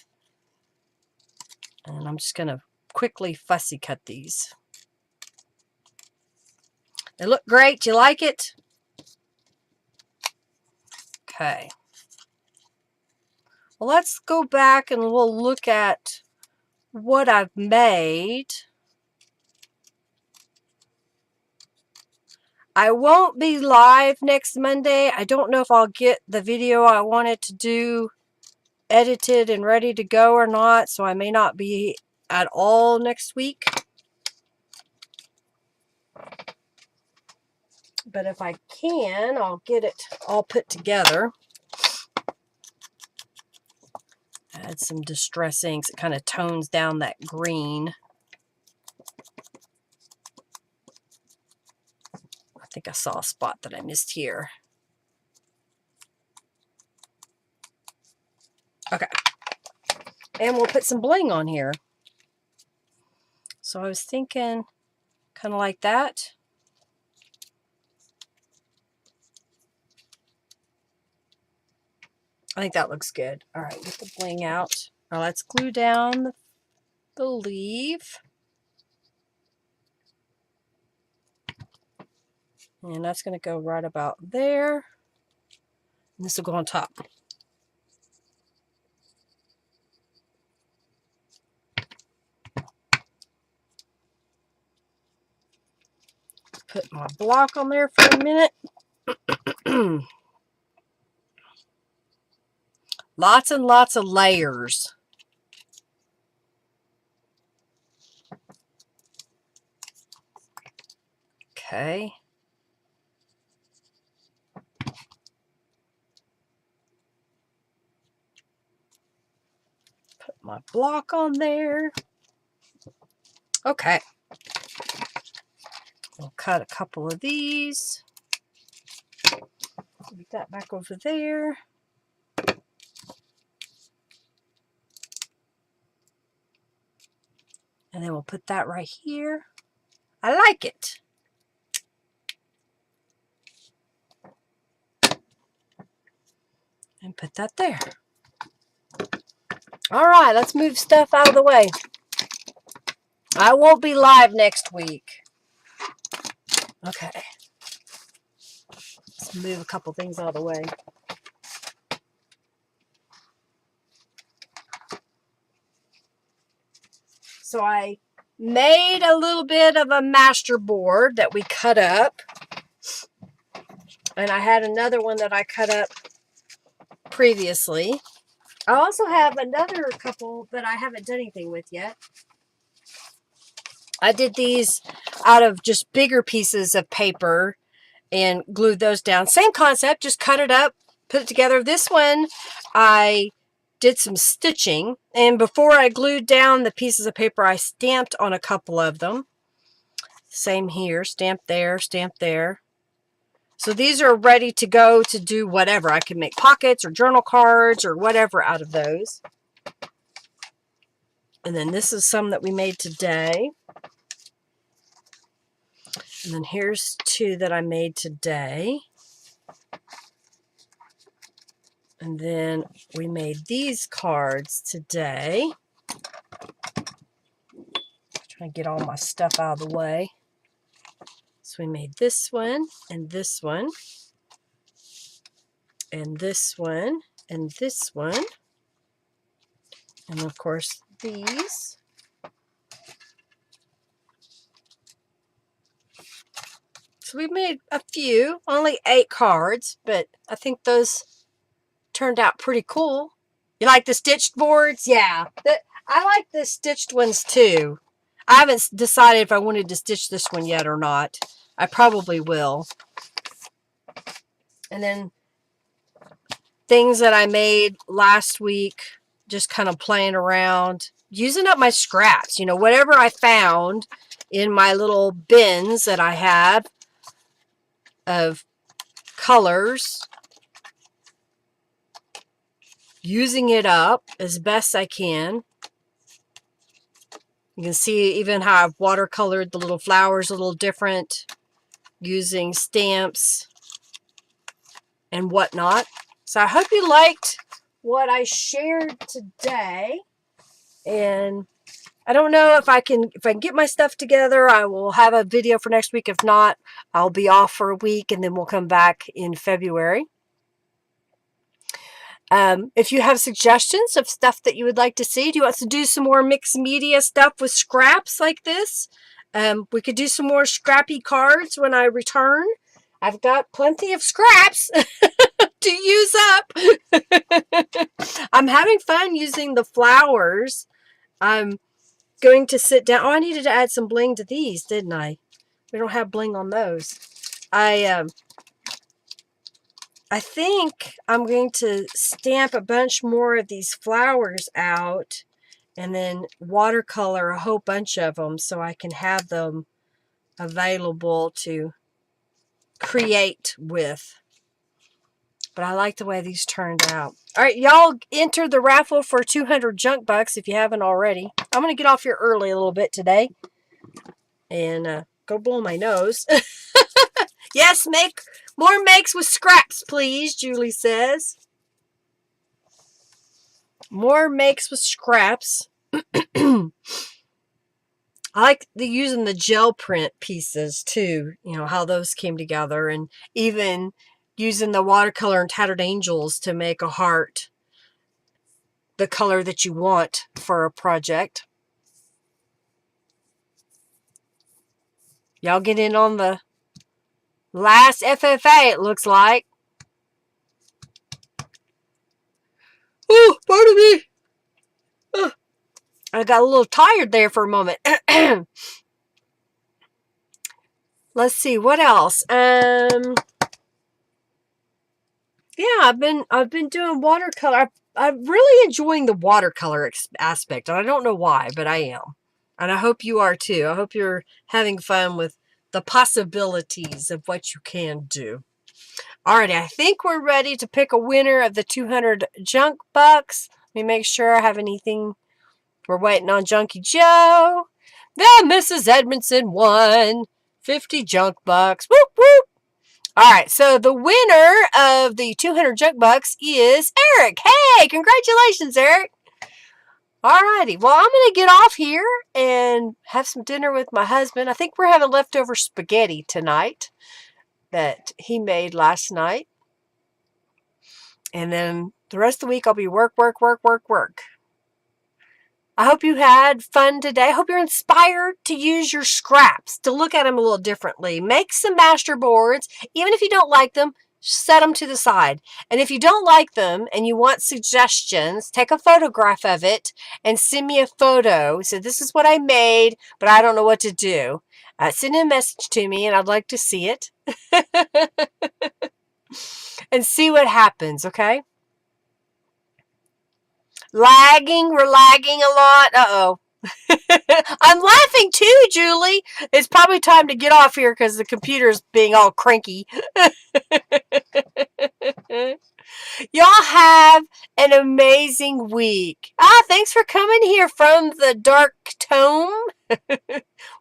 And I'm just going to quickly fussy cut these. They look great. Do you like it? Okay. Well, let's go back and we'll look at what I've made. I won't be live next Monday. I don't know if I'll get the video I wanted to do edited and ready to go or not, so I may not be at all next week. But if I can, I'll get it all put together. Add some distress inks. It kind of tones down that green. I think I saw a spot that I missed here. Okay. And we'll put some bling on here. So I was thinking kind of like that. I think that looks good. All right, get the bling out. Now let's glue down the leaf. And that's going to go right about there. And this will go on top. Put my block on there for a minute. Lots and lots of layers. Okay. Put my block on there. Okay. We'll cut a couple of these. Put that back over there. And then we'll put that right here. I like it. And put that there. All right, let's move stuff out of the way. I won't be live next week. Okay. Let's move a couple things out of the way. So I made a little bit of a masterboard that we cut up. And I had another one that I cut up previously. I also have another couple that I haven't done anything with yet. I did these out of just bigger pieces of paper and glued those down. Same concept, just cut it up, put it together. This one, I did some stitching. And before I glued down the pieces of paper, I stamped on a couple of them. Same here, stamp there, stamp there. So these are ready to go to do whatever. I can make pockets or journal cards or whatever out of those. And then this is some that we made today. And then here's two that I made today. And then we made these cards today. Trying to get all my stuff out of the way. So we made this one, and this one, and this one, and this one. And of course, these. So we made a few, only 8 cards, but I think those turned out pretty cool. You like the stitched boards? Yeah, I like the stitched ones too. I haven't decided if I wanted to stitch this one yet or not. I probably will. And then things that I made last week, just kind of playing around, using up my scraps, you know, whatever I found in my little bins that I have of colors, using it up as best I can. You can see even how I've watercolored the little flowers a little different. using stamps and whatnot. So I hope you liked what I shared today. And I don't know if I can get my stuff together, I will have a video for next week. If not, I'll be off for a week and then we'll come back in February. If you have suggestions of stuff that you would like to see, do you want us to do some more mixed media stuff with scraps like this? We could do some more scrappy cards when I return. I've got plenty of scraps to use up. I'm having fun using the flowers. I'm going to sit down. Oh, I needed to add some bling to these, didn't I? We don't have bling on those. I think I'm going to stamp a bunch more of these flowers out and then watercolor a whole bunch of them so I can have them available to create with. But I like the way these turned out. All right, y'all enter the raffle for 200 junk bucks if you haven't already. I'm going to get off here early a little bit today and go blow my nose. Yes, make more makes with scraps, please, Julie says. More makes with scraps. I like using the gel print pieces too, you know, how those came together, and even using the watercolor and Tattered Angels to make a heart the color that you want for a project. Y'all get in on the last FFA, it looks like. Oh, pardon me. I got a little tired there for a moment. Let's see, what else? Yeah, I've been doing watercolor. I'm really enjoying the watercolor aspect, and I don't know why, but I am. And I hope you are too. I hope you're having fun with the possibilities of what you can do. Alrighty, I think we're ready to pick a winner of the 200 junk bucks. Let me make sure I have anything. We're waiting on Junkie Joe. The Mrs. Edmondson won 50 junk bucks. Whoop, whoop. All right, so the winner of the 200 junk bucks is Eric. Hey, congratulations, Eric. All righty, well, I'm going to get off here and have some dinner with my husband. I think we're having leftover spaghetti tonight that he made last night. And then the rest of the week, I'll be work. I hope you had fun today. I hope you're inspired to use your scraps, to look at them a little differently. Make some master boards. Even if you don't like them, set them to the side. And if you don't like them and you want suggestions, take a photograph of it and send me a photo. So this is what I made, but I don't know what to do. Send a message to me and I'd like to see it. And see what happens, okay? Lagging, we're lagging a lot. Uh-oh. I'm laughing too, Julie. It's probably time to get off here because the computer's being all cranky. Y'all have an amazing week. Thanks for coming here from the dark tome.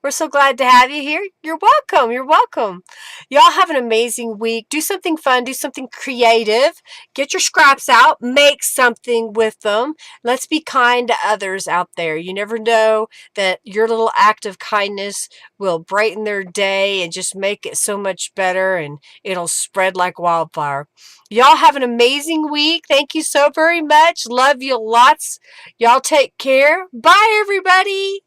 We're so glad to have you here. You're welcome. You're welcome. Y'all have an amazing week. Do something fun. Do something creative. Get your scraps out. Make something with them. Let's be kind to others out there. You never know that your little act of kindness will brighten their day and just make it so much better, and it'll spread like wildfire. Y'all have an amazing week. Thank you so very much. Love you lots. Y'all take care. Bye, everybody.